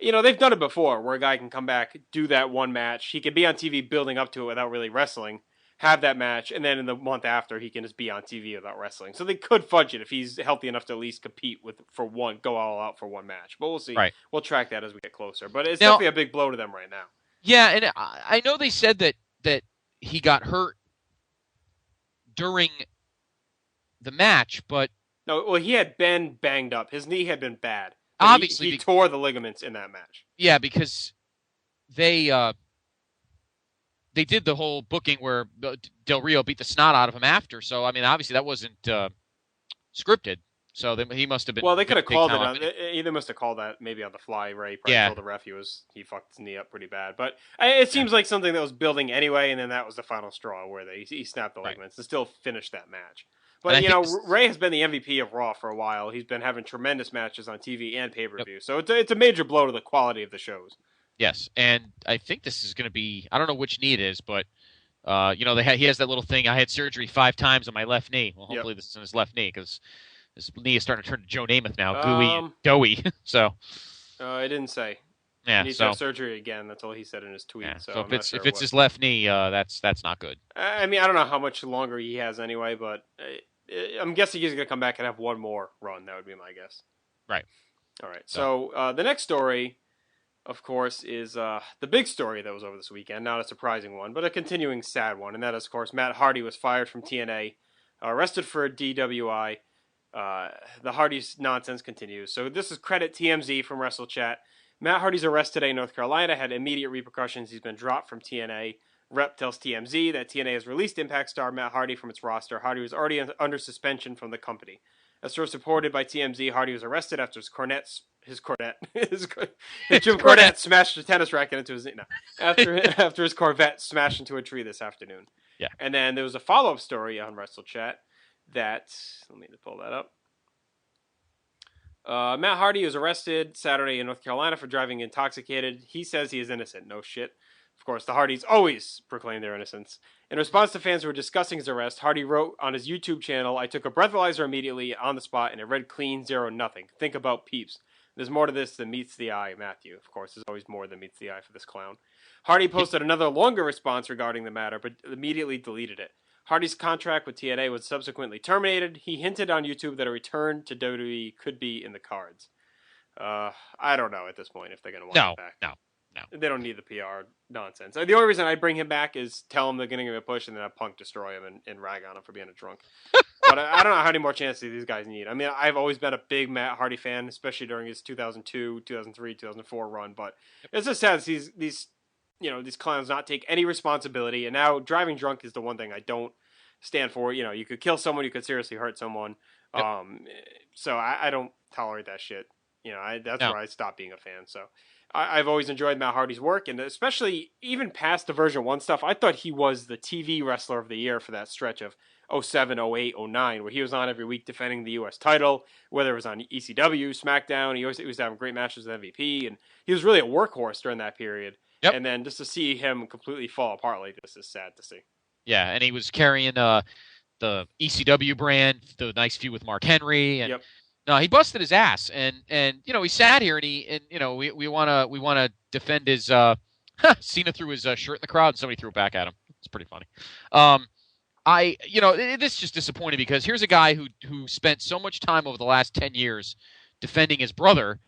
They've done it before, where a guy can come back, do that one match. He can be on TV building up to it without really wrestling. Have that match, and then in the month after, he can just be on TV without wrestling. So they could fudge it if he's healthy enough to at least compete go all out for one match. But we'll see. Right. We'll track that as we get closer. But it's definitely a big blow to them right now. Yeah, and I know they said that he got hurt during the match, but no, well, he had been banged up. His knee had been bad. Obviously, he tore the ligaments in that match. Yeah, because they did the whole booking where Del Rio beat the snot out of him after. So, I mean, obviously that wasn't scripted. So he must have been. Well, they could have called it. They must have called that maybe on the fly. Ray probably told the ref he fucked his knee up pretty bad. But it seems like something that was building anyway, and then that was the final straw where he snapped the ligaments and still finished that match. But, Ray has been the MVP of Raw for a while. He's been having tremendous matches on TV and pay-per-view. Yep. So it's a major blow to the quality of the shows. Yes, and I think this is going to be, I don't know which knee it is, but, he has that little thing, I had surgery 5 times on my left knee. Well, hopefully this is in his left knee, because his knee is starting to turn to Joe Namath now, gooey and doughy. So. I didn't say. Yeah, he needs to have surgery again. That's all he said in his tweet. Yeah, so if it's his left knee, that's not good. I mean, I don't know how much longer he has anyway, but I'm guessing he's going to come back and have one more run. That would be my guess. Right. All right. So the next story, of course, is the big story that was over this weekend. Not a surprising one, but a continuing sad one. And that is, of course, Matt Hardy was fired from TNA, arrested for DWI. The Hardy's nonsense continues. So this is credit TMZ from WrestleChat. Matt Hardy's arrest today in North Carolina had immediate repercussions. He's been dropped from TNA. Rep tells TMZ that TNA has released Impact star Matt Hardy from its roster. Hardy was already under suspension from the company. As source reported by TMZ, Hardy was arrested after his Jim Cornette smashed a tennis racket into his knee. No, after his Corvette smashed into a tree this afternoon. Yeah. And then there was a follow-up story on WrestleChat that, let me pull that up. Matt Hardy was arrested Saturday in North Carolina for driving intoxicated. He says he is innocent. No shit. Of course, the Hardys always proclaim their innocence. In response to fans who were discussing his arrest, Hardy wrote on his YouTube channel, "I took a breathalyzer immediately on the spot and it read clean, 0, nothing. Think about peeps. There's more to this than meets the eye, Matthew." Of course, there's always more than meets the eye for this clown. Hardy posted another longer response regarding the matter, but immediately deleted it. Hardy's contract with TNA was subsequently terminated. He hinted on YouTube that a return to WWE could be in the cards. I don't know at this point if they're going to want him back. No. They don't need the PR nonsense. The only reason I'd bring him back is tell him they're going to give him a push and then have Punk destroy him and rag on him for being a drunk. But I don't know how many more chances these guys need. I mean, I've always been a big Matt Hardy fan, especially during his 2002, 2003, 2004 run. But it's just sad to see these clowns not take any responsibility. And now driving drunk is the one thing I don't stand for. You could kill someone, you could seriously hurt someone. Yep. So I don't tolerate that shit. That's where I stopped being a fan. So I've always enjoyed Matt Hardy's work, and especially even past the version 1 stuff. I thought he was the TV wrestler of the year for that stretch of 07, 08, 09, where he was on every week defending the U.S. title, whether it was on ECW, SmackDown. He was having great matches with MVP, and he was really a workhorse during that period. Yep. And then just to see him completely fall apart like this is sad to see. Yeah, and he was carrying the ECW brand, the nice feud with Mark Henry, and No, he busted his ass, and he sat here and we want to defend his Cena threw his shirt in the crowd and somebody threw it back at him. It's pretty funny. This is just disappointing because here's a guy who spent so much time over the last 10 years defending his brother,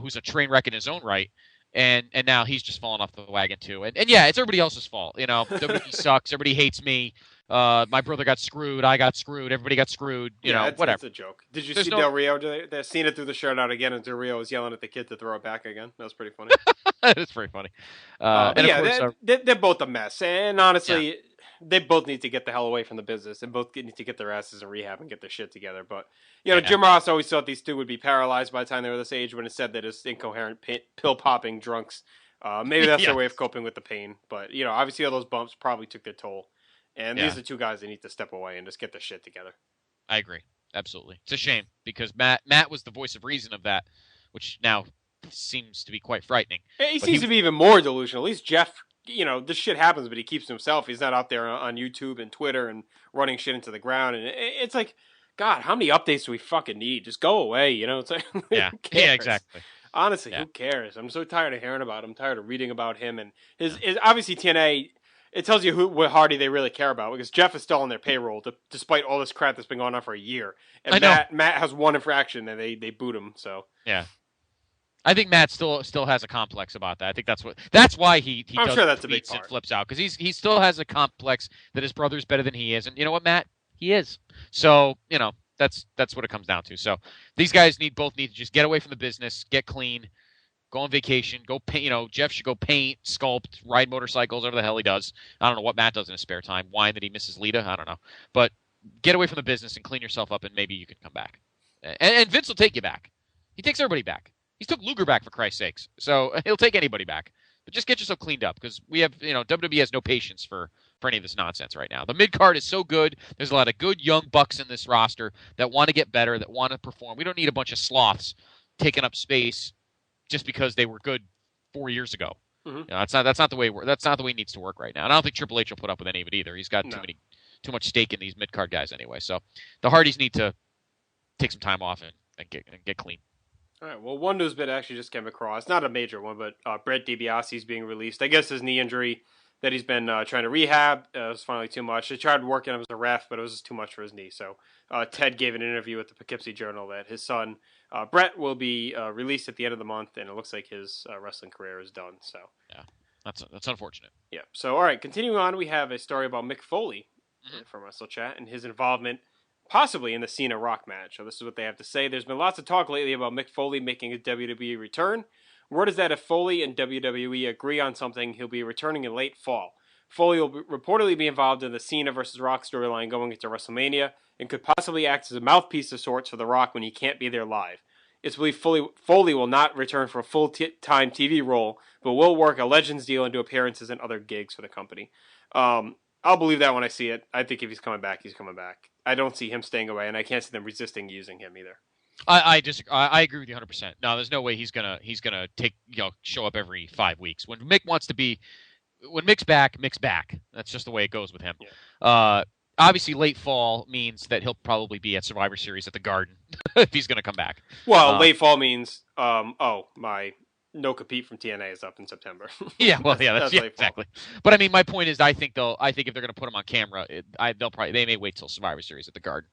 who's a train wreck in his own right, and now he's just fallen off the wagon too. And yeah, it's everybody else's fault. WWE sucks. Everybody hates me. My brother got screwed. I got screwed. Everybody got screwed. Whatever. It's a joke. Did you see Del Rio? They Cena threw the shirt out again, and Del Rio was yelling at the kid to throw it back again. That was pretty funny. It's pretty funny. They're both a mess, and honestly, they both need to get the hell away from the business, and both need to get their asses in rehab and get their shit together. But Jim Ross always thought these two would be paralyzed by the time they were this age. When it said that it's incoherent pill popping drunks, maybe that's their way of coping with the pain. But obviously, all those bumps probably took their toll. And these are two guys that need to step away and just get their shit together. I agree. Absolutely. It's a shame because Matt was the voice of reason of that, which now seems to be quite frightening. He seems to be even more delusional. At least Jeff, this shit happens, but he keeps to himself. He's not out there on YouTube and Twitter and running shit into the ground. And it's like, God, how many updates do we fucking need? Just go away. It's like, yeah, exactly. Honestly, who cares? I'm so tired of hearing about him. I'm tired of reading about him. And his obviously what tells you what Hardy they really care about because Jeff is still on their payroll despite all this crap that's been going on for a year. And Matt has one infraction and they boot him. So yeah, I think Matt still has a complex about that. I think that's why he I'm does sure that's a big part. And flips out because he still has a complex that his brother's better than he is. And you know what, Matt? He is. So that's what it comes down to. So these guys both need to just get away from the business, get clean. Go on vacation, go paint, Jeff should go paint, sculpt, ride motorcycles, whatever the hell he does. I don't know what Matt does in his spare time. Wine that he misses Lita, I don't know. But get away from the business and clean yourself up and maybe you can come back. And Vince will take you back. He takes everybody back. He's took Luger back for Christ's sakes. So he'll take anybody back. But just get yourself cleaned up because we have, WWE has no patience for any of this nonsense right now. The mid-card is so good. There's a lot of good young bucks in this roster that want to get better, that want to perform. We don't need a bunch of sloths taking up space just because they were good 4 years ago. Mm-hmm. That's not the way it needs to work right now. And I don't think Triple H will put up with any of it either. He's got too much stake in these mid card guys anyway. So the Hardys need to take some time off and get clean. All right. Well, one news bit actually just came across. Not a major one, but Brett DiBiase's being released. I guess his knee injury that he's been trying to rehab was finally too much. They tried working him as a ref, but it was just too much for his knee. So Ted gave an interview with the Poughkeepsie Journal that his son Brett will be released at the end of the month, and it looks like his wrestling career is done. So yeah, that's unfortunate. Yeah. So all right, continuing on, we have a story about Mick Foley from Wrestle Chat and his involvement possibly in the Cena Rock match. So this is what they have to say. There's been lots of talk lately about Mick Foley making a WWE return. Word is that if Foley and WWE agree on something, he'll be returning in late fall. Foley will reportedly be involved in the Cena versus Rock storyline going into WrestleMania and could possibly act as a mouthpiece of sorts for The Rock when he can't be there live. It's believed Foley will not return for a full-time TV role, but will work a Legends deal and do appearances and other gigs for the company. I'll believe that when I see it. I think if he's coming back, he's coming back. I don't see him staying away, and I can't see them resisting using him either. I agree with you 100%. No, there's no way he's gonna take show up every 5 weeks. When Mick's back. That's just the way it goes with him. Yeah. Obviously, late fall means that he'll probably be at Survivor Series at the Garden if he's going to come back. Well, late fall means my no compete from TNA is up in September. Yeah, well, that's exactly. But I mean, my point is, I think if they're going to put him on camera, they may wait till Survivor Series at the Garden.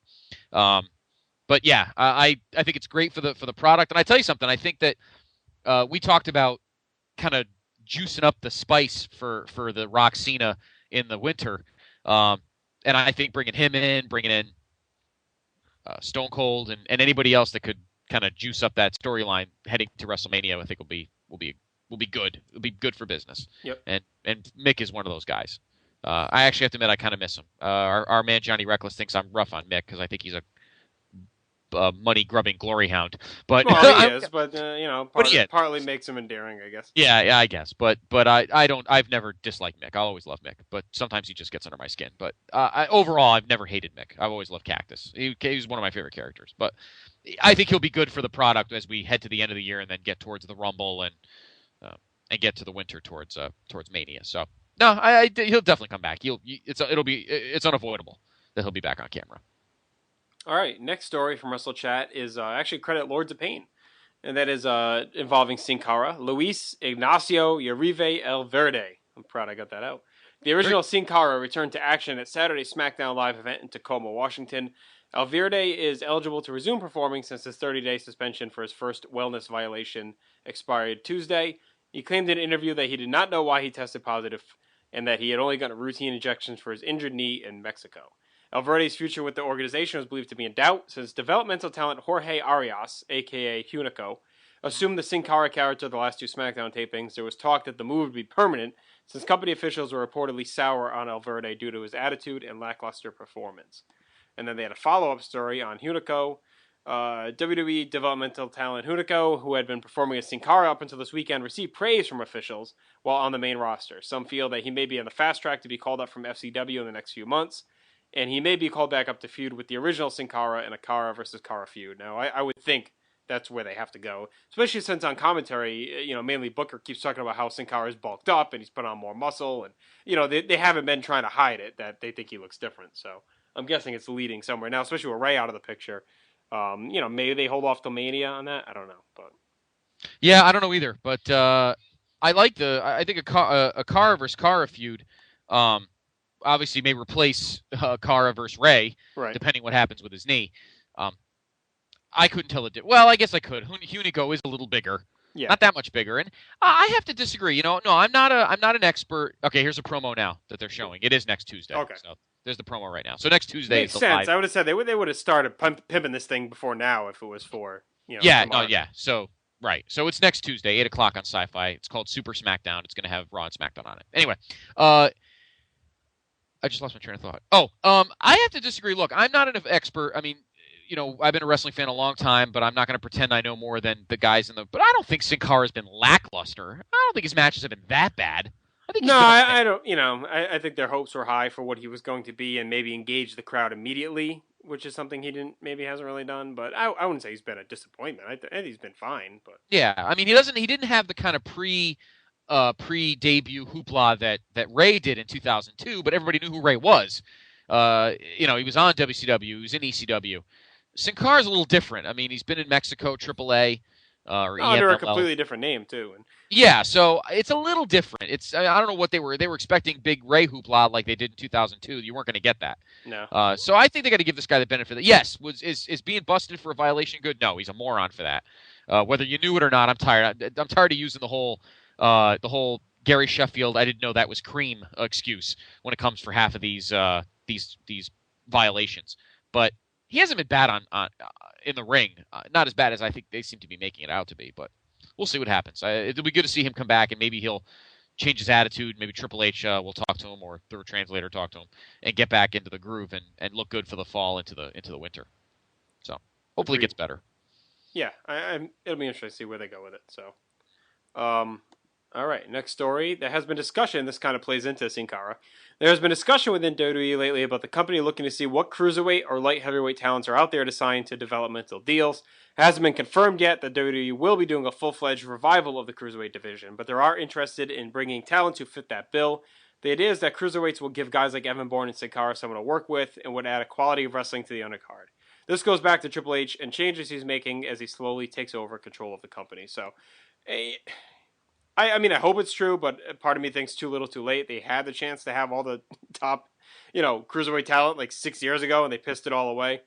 But yeah, I think it's great for the product. And I tell you something, I think that we talked about kind of juicing up the spice for the Rock Cena in the winter. And I think bringing in Stone Cold and anybody else that could kind of juice up that storyline heading to WrestleMania, I think will be good. It'll be good for business. Yep. And Mick is one of those guys. I actually have to admit I kind of miss him. Our man Johnny Reckless thinks I'm rough on Mick because I think he's a money grubbing glory hound, but he is. But partly makes him endearing, I guess. Yeah, I guess. But I've never disliked Mick. I'll always love Mick, but sometimes he just gets under my skin. But overall, I've never hated Mick. I've always loved Cactus. He's one of my favorite characters. But I think he'll be good for the product as we head to the end of the year and then get towards the Rumble and get to the winter towards Mania. So no, he'll definitely come back. It's unavoidable that he'll be back on camera. All right, next story from Wrestle Chat is actually credit Lords of Pain, and that is involving Sin Cara, Luis Ignacio Uribe El Verde. I'm proud I got that out. The original Sin Cara returned to action at Saturday's SmackDown Live event in Tacoma, Washington. El Verde is eligible to resume performing since his 30-day suspension for his first wellness violation expired Tuesday. He claimed in an interview that he did not know why he tested positive and that he had only gotten routine injections for his injured knee in Mexico. El Verde's future with the organization was believed to be in doubt since developmental talent Jorge Arias, a.k.a. Hunico, assumed the Sin Cara character the last two SmackDown tapings. There was talk that the move would be permanent since company officials were reportedly sour on El Verde due to his attitude and lackluster performance. And then they had a follow-up story on Hunico. WWE developmental talent Hunico, who had been performing as Sin Cara up until this weekend, received praise from officials while on the main roster. Some feel that he may be on the fast track to be called up from FCW in the next few months, and he may be called back up to feud with the original Sin Cara in a Cara versus Cara feud. Now, I would think that's where they have to go, especially since on commentary, mainly Booker keeps talking about how Sin Cara is bulked up and he's put on more muscle, and they haven't been trying to hide it that they think he looks different. So I'm guessing it's leading somewhere now, especially with Ray out of the picture. Maybe they hold off till Mania on that. I don't know, but yeah, I don't know either. But I think a Cara versus Cara feud, obviously may replace Cara versus Ray, right, depending what happens with his knee. I couldn't tell it. Well, I guess I could. Hunico is a little bigger, not that much bigger, and I have to disagree. No, I'm not an expert. Okay, here's a promo now that they're showing. It is next Tuesday. Okay. So there's the promo right now. So next Tuesday makes is the sense. live. I would have said they would have started pimping this thing before now if it was for Yeah, tomorrow. no, yeah. So right. So it's next Tuesday, 8:00 on Sci-Fi. It's called Super SmackDown. It's going to have Raw and SmackDown on it. Anyway, I just lost my train of thought. I have to disagree. Look, I'm not an expert. I mean, I've been a wrestling fan a long time, but I'm not going to pretend I know more than the guys in the. But I don't think Sin Cara has been lackluster. I don't think his matches have been that bad. I think I don't. I think their hopes were high for what he was going to be, and maybe engage the crowd immediately, which is something he hasn't really done. But I wouldn't say he's been a disappointment. I think he's been fine. But yeah, I mean, he didn't have the kind of pre-debut hoopla that Ray did in 2002, but everybody knew who Ray was. He was on WCW, he was in ECW. Sin Cara's a little different. I mean, he's been in Mexico, AAA, or under EMLL. a completely different name too. Yeah, so it's a little different. I don't know what they were expecting big Ray hoopla like they did in 2002. You weren't going to get that. No. So I think they got to give this guy the benefit of that. Yes, is being busted for a violation good? No, he's a moron for that. Whether you knew it or not, I'm tired. I'm tired of using the whole Gary Sheffield, I didn't know that was cream excuse when it comes for half of these violations. But he hasn't been bad on in the ring. Not as bad as I think they seem to be making it out to be, but we'll see what happens. It'll be good to see him come back, and maybe he'll change his attitude. Maybe Triple H will talk to him, or through a translator talk to him, and get back into the groove and look good for the fall into the winter. So hopefully it gets better. Yeah, it'll be interesting to see where they go with it. So, all right, next story. There has been discussion. This kind of plays into Sin Cara. There has been discussion within WWE lately about the company looking to see what cruiserweight or light heavyweight talents are out there to sign to developmental deals. It hasn't been confirmed yet that WWE will be doing a full-fledged revival of the cruiserweight division, but they are interested in bringing talent who fit that bill. The idea is that cruiserweights will give guys like Evan Bourne and Sin Cara someone to work with and would add a quality of wrestling to the undercard. This goes back to Triple H and changes he's making as he slowly takes over control of the company. So, I hope it's true, but part of me thinks too little too late. They had the chance to have all the top, cruiserweight talent like 6 years ago, and they pissed it all away.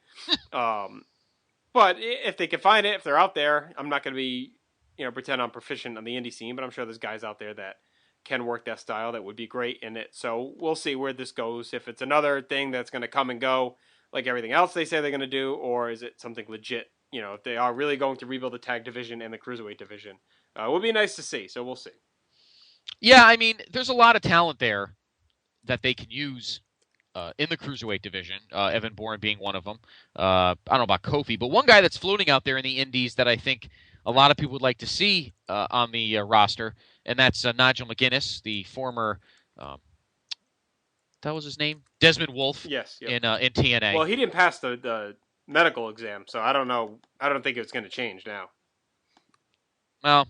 But if they can find it, if they're out there, I'm not going to be, pretend I'm proficient on the indie scene, but I'm sure there's guys out there that can work that style that would be great in it. So we'll see where this goes. If it's another thing that's going to come and go like everything else they say they're going to do, or is it something legit? If they are really going to rebuild the tag division and the cruiserweight division. It would be nice to see, so we'll see. Yeah, I mean, there's a lot of talent there that they can use in the cruiserweight division, Evan Bourne being one of them. I don't know about Kofi, but one guy that's floating out there in the indies that I think a lot of people would like to see on the roster, and that's Nigel McGuinness, the former, that was his name? Desmond Wolfe. Yes. Yep. In TNA. Well, he didn't pass the medical exam, so I don't know. I don't think it's going to change now. Well,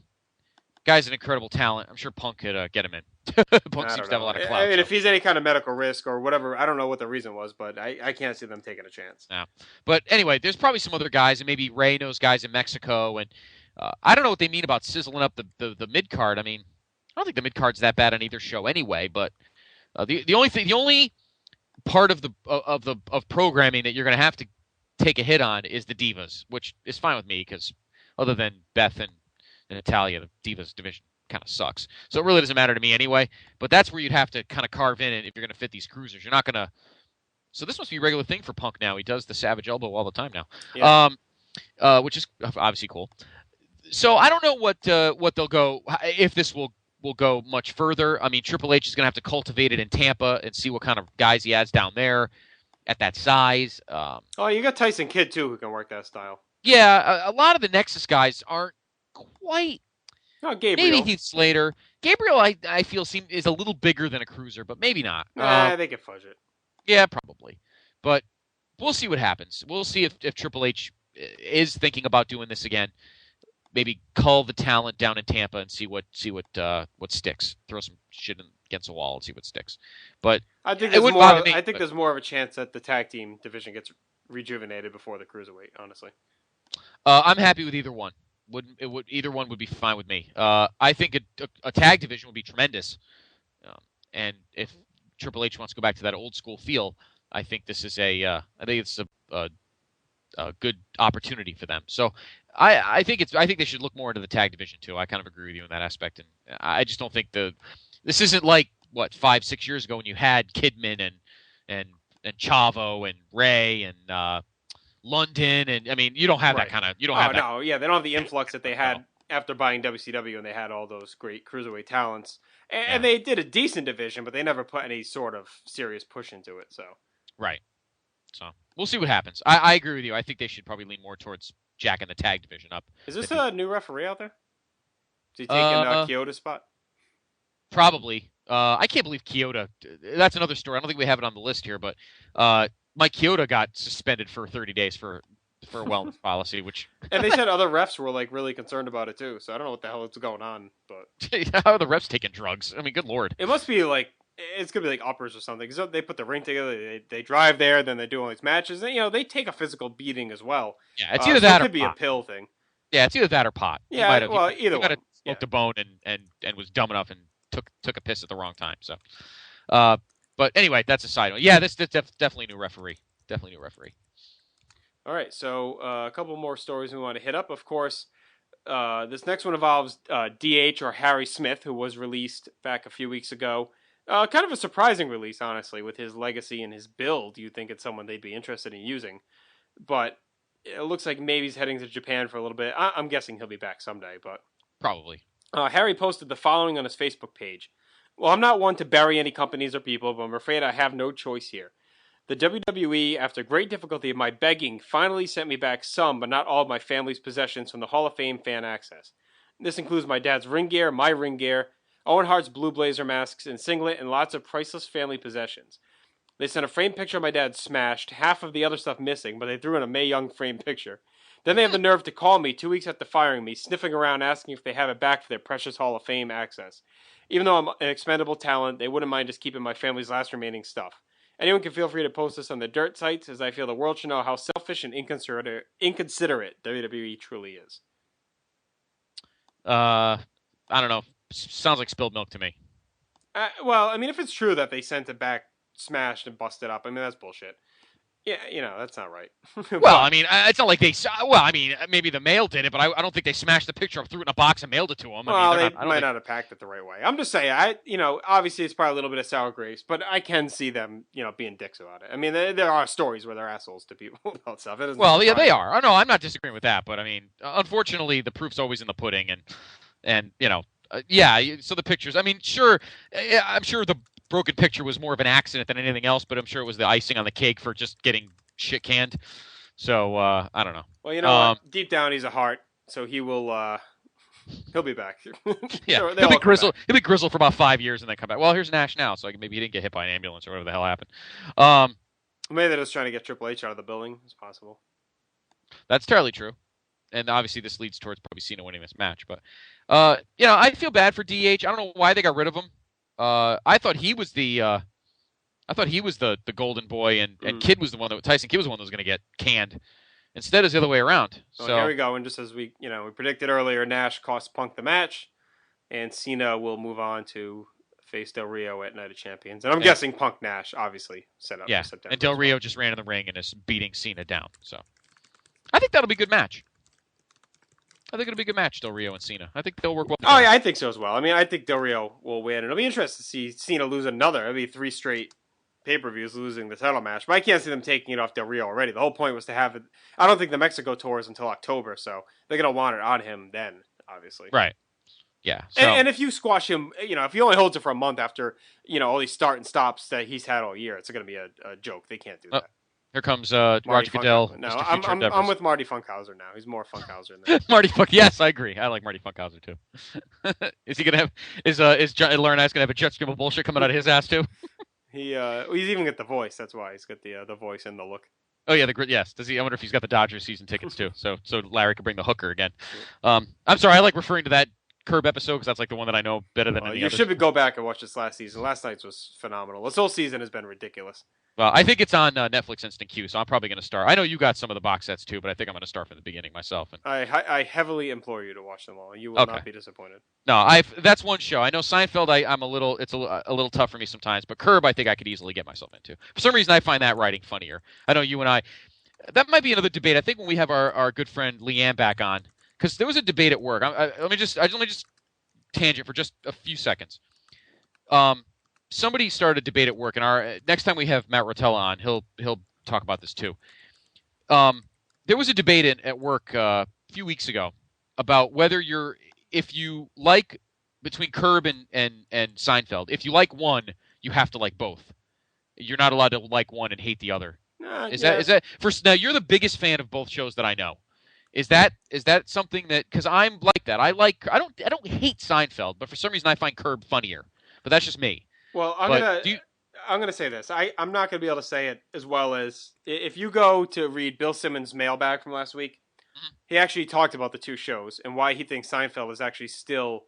guy's an incredible talent. I'm sure Punk could get him in. Punk I seems don't to have a know. lot of clout. I mean, so. if he's any kind of medical risk or whatever, I don't know what the reason was, but I can't see them taking a chance. Yeah. But anyway, there's probably some other guys, and maybe Ray knows guys in Mexico, and I don't know what they mean about sizzling up the mid card. I mean, I don't think the mid card's that bad on either show anyway. But the only part of programming that you're going to have to take a hit on is the Divas, which is fine with me because other than Beth and Natalia, the Divas division kind of sucks. So it really doesn't matter to me anyway. But that's where you'd have to kind of carve in if you're going to fit these cruisers. You're not going to. So this must be a regular thing for Punk now. He does the Savage Elbow all the time now, which is obviously cool. So I don't know what they'll go if this will go much further. I mean, Triple H is going to have to cultivate it in Tampa and see what kind of guys he adds down there at that size. You got Tyson Kidd too, who can work that style. Yeah, a lot of the Nexus guys aren't quite. Oh, Gabriel. Maybe Heath Slater. Gabriel, I feel is a little bigger than a cruiser, but maybe not. They can fudge it. Yeah, probably. But we'll see what happens. We'll see if Triple H is thinking about doing this again. Maybe cull the talent down in Tampa and see what sticks. Throw some shit against the wall and see what sticks. But I think there's more of a chance that the tag team division gets rejuvenated before the cruiserweight. Honestly, I'm happy with either one. Either one would be fine with me. I think a tag division would be tremendous. And if Triple H wants to go back to that old school feel, I think this is a good opportunity for them. So I think they should look more into the tag division too. I kind of agree with you in that aspect, and I just don't think this isn't like 5-6 years ago when you had Kidman and Chavo and Ray and London, and I mean you don't have that kind of they don't have the influx that they had after buying WCW, and they had all those great cruiserweight talents, and they did a decent division, but they never put any sort of serious push into it. So right. So we'll see what happens. I agree with you. I think they should probably lean more towards jacking the tag division up. Is this a new referee out there? Is he taking Kyoto's spot? Probably. I can't believe Kyoto. That's another story. I don't think we have it on the list here, but Mike Kyoto got suspended for 30 days for a wellness policy, which and they said other refs were really concerned about it too. So I don't know what the hell is going on, but how are the refs taking drugs? I mean, good lord. It must be it's gonna be uppers or something. Because they put the ring together, they drive there, then they do all these matches. And, they take a physical beating as well. Yeah, it's either that or it could be a pill thing. Yeah, it's either that or pot. Yeah, either one. He might have smoked a bone and was dumb enough and took a piss at the wrong time. So, but anyway, that's a side note. Yeah, this definitely a new referee. Definitely new referee. All right, so a couple more stories we want to hit up. Of course, this next one involves DH or Harry Smith, who was released back a few weeks ago. Kind of a surprising release, honestly, with his legacy and his build. You think it's someone they'd be interested in using. But it looks like maybe he's heading to Japan for a little bit. I'm guessing he'll be back someday, but probably. Harry posted the following on his Facebook page. Well, I'm not one to bury any companies or people, but I'm afraid I have no choice here. The WWE, after great difficulty of my begging, finally sent me back some, but not all of my family's possessions from the Hall of Fame fan access. This includes my dad's ring gear, my ring gear, Owen Hart's Blue Blazer masks and singlet, and lots of priceless family possessions. They sent a framed picture of my dad smashed, half of the other stuff missing, but they threw in a Mae Young framed picture. Then they have the nerve to call me 2 weeks after firing me, sniffing around asking if they have it back for their precious Hall of Fame access. Even though I'm an expendable talent, they wouldn't mind just keeping my family's last remaining stuff. Anyone can feel free to post this on the dirt sites, as I feel the world should know how selfish and inconsiderate WWE truly is. I don't know. Sounds like spilled milk to me. Well, I mean, if it's true that they sent it back smashed and busted up, I mean, that's bullshit. Yeah, that's not right. Well, I mean, it's not like they... Well, I mean, maybe the mail did it, but I don't think they smashed the picture up, threw it in a box, and mailed it to them. Well, they might not have packed it the right way. I'm just saying, obviously it's probably a little bit of sour grapes, but I can see them, being dicks about it. I mean, there are stories where they're assholes to people about stuff. Well, yeah, they are. No, I'm not disagreeing with that, but I mean, unfortunately, the proof's always in the pudding, and so the pictures. I mean, sure, I'm sure the broken picture was more of an accident than anything else, but I'm sure it was the icing on the cake for just getting shit canned. So I don't know. Well, what? Deep down, he's a heart, so he will. He'll be back. Yeah, he'll be grizzled. He'll be grizzled for about 5 years and then come back. Well, here's Nash now, so maybe he didn't get hit by an ambulance or whatever the hell happened. Maybe they're just trying to get Triple H out of the building. It's possible. That's entirely true. And obviously this leads towards probably Cena winning this match. But, I feel bad for DH. I don't know why they got rid of him. I thought he was the golden boy, and Kid was the one that Tyson Kidd was the one that was going to get canned. Instead, it's the other way around. Well, so here we go. And just as we predicted earlier, Nash cost Punk the match, and Cena will move on to face Del Rio at Night of Champions. And I'm guessing Punk Nash obviously set up for September. And Del Rio just ran in the ring and is beating Cena down. So I think that'll be a good match. I think it'll be a good match, Del Rio and Cena. I think they'll work well together. Oh, yeah, I think so as well. I mean, I think Del Rio will win. It'll be interesting to see Cena lose another. It'll be 3 straight pay-per-views losing the title match. But I can't see them taking it off Del Rio already. The whole point was to have it. I don't think the Mexico tour is until October, so they're going to want it on him then, obviously. Right. Yeah. So. And if you squash him, if he only holds it for a month after, all these start and stops that he's had all year, it's going to be a joke. They can't do that. Here comes Roger Goodell. No, I'm with Marty Funkhauser now. He's more Funkhauser than that. Marty Funk. Yes, I agree. I like Marty Funkhauser too. Is he gonna have? Is Laurinaitis gonna have a judgmental bullshit coming out of his ass too? He's even got the voice. That's why he's got the voice and the look. Oh yeah, yes. Does he? I wonder if he's got the Dodgers season tickets too. So Larry could bring the hooker again. I'm sorry. I like referring to that Curb episode because that's like the one that I know better than any other. You should go back and watch this last season. Last night's was phenomenal. This whole season has been ridiculous. Well, I think it's on Netflix Instant Queue, so I'm probably going to start. I know you got some of the box sets too, but I think I'm going to start from the beginning myself. And I heavily implore you to watch them all. You will not be disappointed. No, that's one show. I know Seinfeld. It's a little tough for me sometimes, but Curb I think I could easily get myself into. For some reason, I find that writing funnier. I know you and I. That might be another debate. I think when we have our good friend Leanne back on, because there was a debate at work. Let me just tangent for just a few seconds. Somebody started a debate at work, and next time we have Matt Rotella on, he'll talk about this too. There was a debate at work a few weeks ago about whether if you like between Curb and Seinfeld, if you like one, you have to like both. You're not allowed to like one and hate the other. Is that first? Now you're the biggest fan of both shows that I know. Is that something that because I'm like that? I don't hate Seinfeld, but for some reason I find Curb funnier. But that's just me. Well, I'm gonna say this. I'm not gonna be able to say it as well as if you go to read Bill Simmons' mailbag from last week. Mm-hmm. He actually talked about the two shows and why he thinks Seinfeld is actually still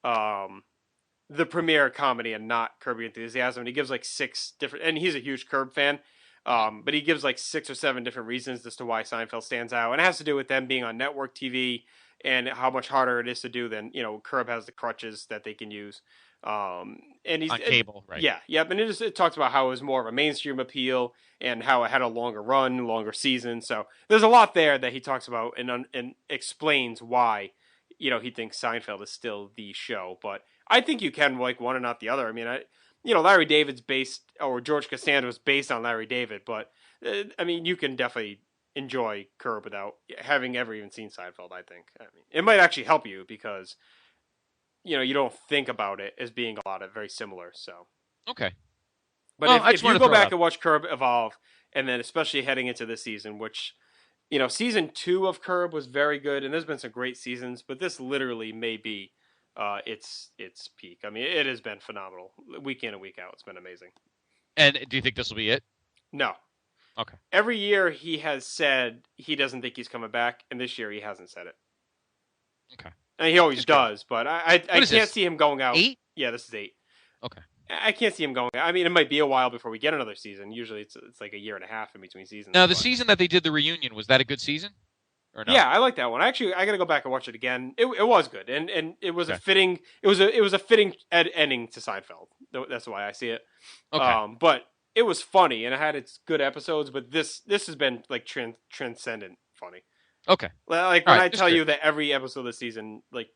the premier comedy and not Curb Your Enthusiasm. And he gives like 6 different, and he's a huge Curb fan. But he gives like 6 or 7 different reasons as to why Seinfeld stands out, and it has to do with them being on network TV and how much harder it is to do than Curb has the crutches that they can use. And he's on cable, right? Yeah, and it talks about how it was more of a mainstream appeal and how it had a longer run, longer season. So there's a lot there that he talks about and explains why he thinks Seinfeld is still the show. But I think you can like one and not the other. I mean, Larry David's based, or George Costanza's based on Larry David, but you can definitely enjoy Curb without having ever even seen Seinfeld. I think it might actually help you because you don't think about it as being a lot of very similar. So okay, but if you go back and watch Curb evolve, and then especially heading into this season, which season 2 of Curb was very good, and there's been some great seasons, but this literally may be. It's peak. I mean, it has been phenomenal week in and week out. It's been amazing. And do you think this will be it? No. Okay. Every year he has said he doesn't think he's coming back, and this year he hasn't said it. Okay. And he always does, but I can't see him going out. 8? Yeah, this is 8. Okay. I can't see him going. I mean, it might be a while before we get another season. Usually it's like a year and a half in between seasons. Now, the season that they did the reunion, was that a good season? Or no? Yeah, I like that one. Actually, I got to go back and watch it again. It was good, and it was a fitting. It was a fitting ending to Seinfeld. That's why I see it. Okay. But it was funny, and it had its good episodes. But this has been like transcendent funny. Okay. Like when I tell you that every episode of the season, like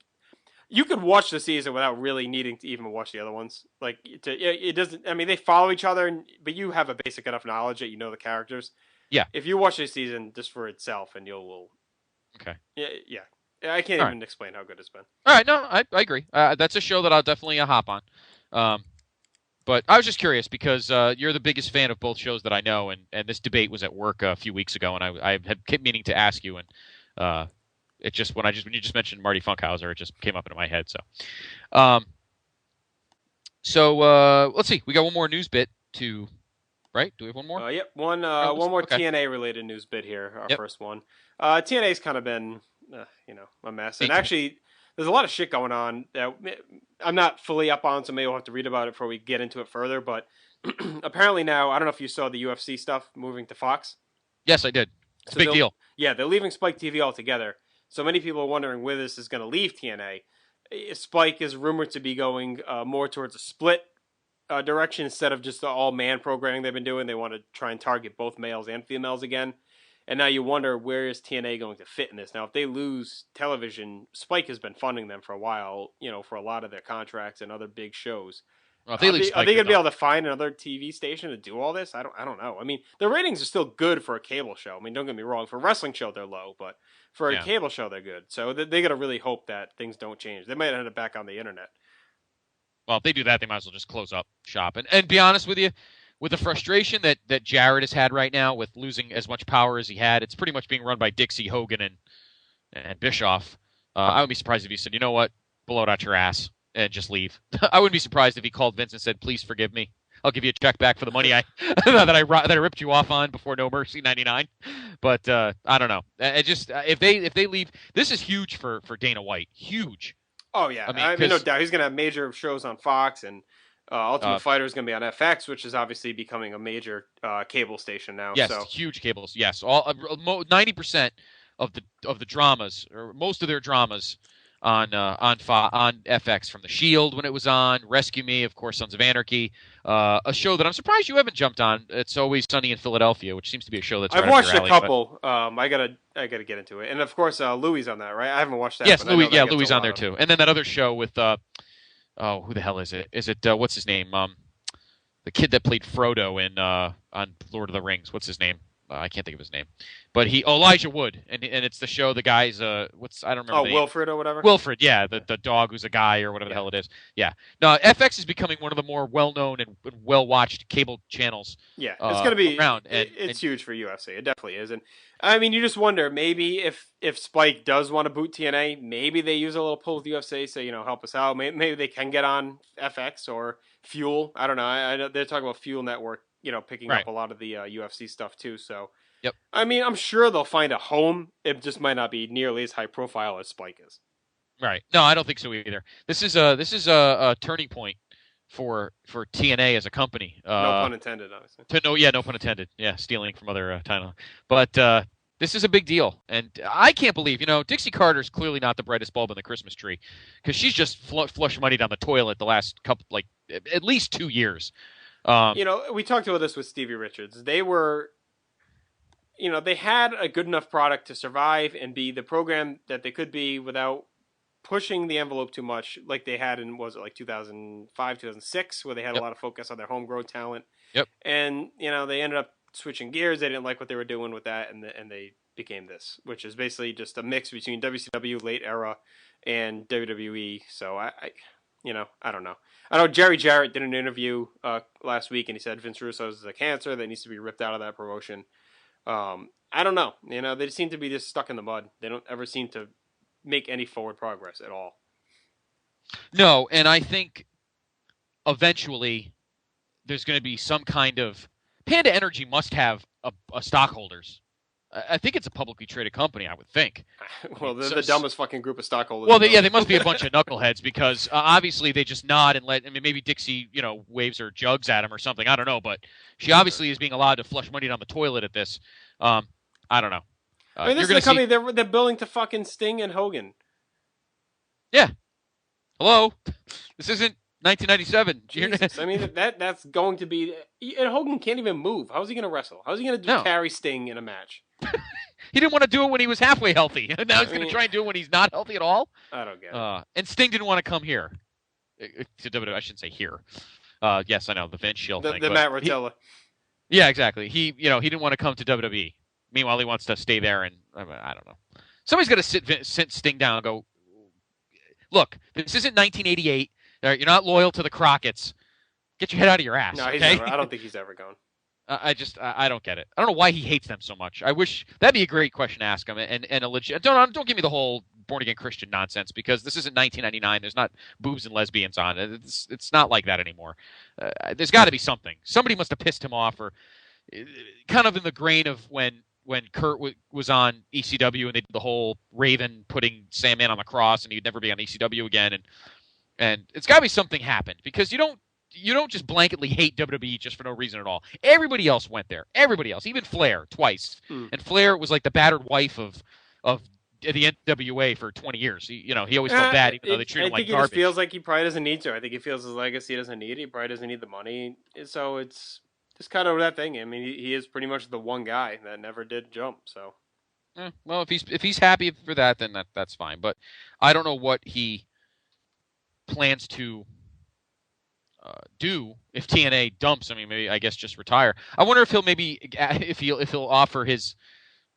you could watch the season without really needing to even watch the other ones. Like it doesn't. I mean, they follow each other, but you have a basic enough knowledge that you know the characters. Yeah. If you watch the season just for itself, and you'll. Okay. Yeah. I can't even explain how good it's been. All right, no, I agree. That's a show that I'll definitely hop on. But I was just curious because you're the biggest fan of both shows that I know, and this debate was at work a few weeks ago, and I had kept meaning to ask you, and it just when you just mentioned Marty Funkhauser, it just came up into my head. So, let's see. We got one more news bit to. Right? Do we have one more? Yep. One more TNA related news bit here. Our first one. TNA's kind of been, a mess. And actually, there's a lot of shit going on. I'm I'm not fully up on, so maybe we'll have to read about it before we get into it further. But apparently now, I don't know if you saw the UFC stuff moving to Fox. Yes, I did. It's a big deal. Yeah, they're leaving Spike TV altogether. So many people are wondering where this is going to leave TNA. Spike is rumored to be going more towards a split direction instead of just the all-man programming they've been doing. They want to try and target both males and females again. And now you wonder, where is TNA going to fit in this? Now, if they lose television, Spike has been funding them for a while, for a lot of their contracts and other big shows. Well, if they leave Spike, are they going to be able to find another TV station to do all this? I don't know. I mean, the ratings are still good for a cable show. I mean, don't get me wrong. For a wrestling show, they're low, but for a cable show, they're good. So they got to really hope that things don't change. They might end up back on the internet. Well, if they do that, they might as well just close up shop. And be honest with you, with the frustration that Jarrett has had right now with losing as much power as he had, it's pretty much being run by Dixie, Hogan, and Bischoff. I would be surprised if he said, you know what, blow it out your ass and just leave. I wouldn't be surprised if he called Vince and said, please forgive me. I'll give you a check back for the money that I ripped you off on before No Mercy '99. But I don't know. If they leave, this is huge for Dana White. Huge. Oh yeah, I mean no doubt he's going to have major shows on Fox, and Ultimate Fighter is going to be on FX, which is obviously becoming a major cable station now. Yes, so. Huge cables. Yes, 90% of the dramas, or most of their dramas, on FX, from The Shield when it was on, Rescue Me, of course, Sons of Anarchy, a show that I'm surprised you haven't jumped on. It's Always Sunny in Philadelphia, which seems to be a show that's. I've watched a couple. I gotta get into it, and of course, Louis on that, right? I haven't watched that. Yes, Louis. Yeah, Louis on there too, and then that other show with who the hell is it? Is it what's his name? The kid that played Frodo in on Lord of the Rings. What's his name? I can't think of his name, but Elijah Wood, and it's the show. The guy's I don't remember. Oh, Wilfred or whatever. Wilfred, yeah, the dog who's a guy or whatever the hell it is. Yeah, no, FX is becoming one of the more well-known and well-watched cable channels. Yeah, it's going to be around. It's huge for UFC. It definitely is, and I mean, you just wonder maybe if Spike does want to boot TNA, maybe they use a little pull with UFC, say help us out. Maybe they can get on FX or Fuel. I don't know. I know they're talking about Fuel Network. Picking up a lot of the UFC stuff too. So, yep. I mean, I'm sure they'll find a home. It just might not be nearly as high profile as Spike is. Right. No, I don't think so either. This is a turning point for TNA as a company. No pun intended, obviously. No pun intended. Yeah, stealing from other title. But this is a big deal, and I can't believe Dixie Carter's clearly not the brightest bulb in the Christmas tree, because she's just flushed money down the toilet the last couple, at least 2 years. We talked about this with Stevie Richards. They were, they had a good enough product to survive and be the program that they could be without pushing the envelope too much, like they had in, 2005, 2006, where they had a lot of focus on their homegrown talent. Yep. And, they ended up switching gears. They didn't like what they were doing with that, and they became this, which is basically just a mix between WCW late era and WWE. So I don't know. I know Jerry Jarrett did an interview last week, and he said Vince Russo has a cancer that needs to be ripped out of that promotion. I don't know. They seem to be just stuck in the mud. They don't ever seem to make any forward progress at all. No, and I think eventually there's going to be some kind of... Panda Energy must have a stockholders. I think it's a publicly traded company, I would think. Well, they're the dumbest fucking group of stockholders. Well, they must be a bunch of knuckleheads, because obviously they just nod and maybe Dixie, waves her jugs at him or something. I don't know, but she obviously is being allowed to flush money down the toilet at this. I don't know. This is the company they're billing to fucking Sting and Hogan. Yeah. Hello? This isn't 1997. Jesus. I mean, that's going to be... And Hogan can't even move. How's he going to wrestle? How's he going to carry Sting in a match? He didn't want to do it when he was halfway healthy. Now he's going to try and do it when he's not healthy at all? I don't get it. And Sting didn't want to come here. To WWE, I shouldn't say here. Yes, I know, the Vince Shield thing. The Matt Rotella. Yeah, exactly. He didn't want to come to WWE. Meanwhile, he wants to stay there, and I don't know. Somebody's got to sit Sting down and go, look, this isn't 1988. You're not loyal to the Crockett's. Get your head out of your ass. No, okay? I don't think he's ever going. I don't get it. I don't know why he hates them so much. I wish that'd be a great question to ask him, and a legit. Don't give me the whole born again Christian nonsense, because this isn't 1999. There's not boobs and lesbians on it. It's not like that anymore. There's got to be something. Somebody must have pissed him off, or kind of in the grain of when Kurt was on ECW and they did the whole Raven putting Sandman on the cross and he'd never be on ECW again, and And it's got to be something happened because you don't just blanketly hate WWE just for no reason at all. Everybody else went there. Everybody else, even Flair twice. And Flair was like the battered wife of the NWA for 20 years. He always felt bad, even though they treated him like garbage. I think he just feels like he probably doesn't need to. I think he feels his legacy doesn't need it. He probably doesn't need the money. So it's just kind of that thing. I mean, he is pretty much the one guy that never did jump. So, well, if he's happy for that, then that's fine. But I don't know what he plans to do if TNA dumps. I mean, maybe I guess just retire. I wonder if he'll offer his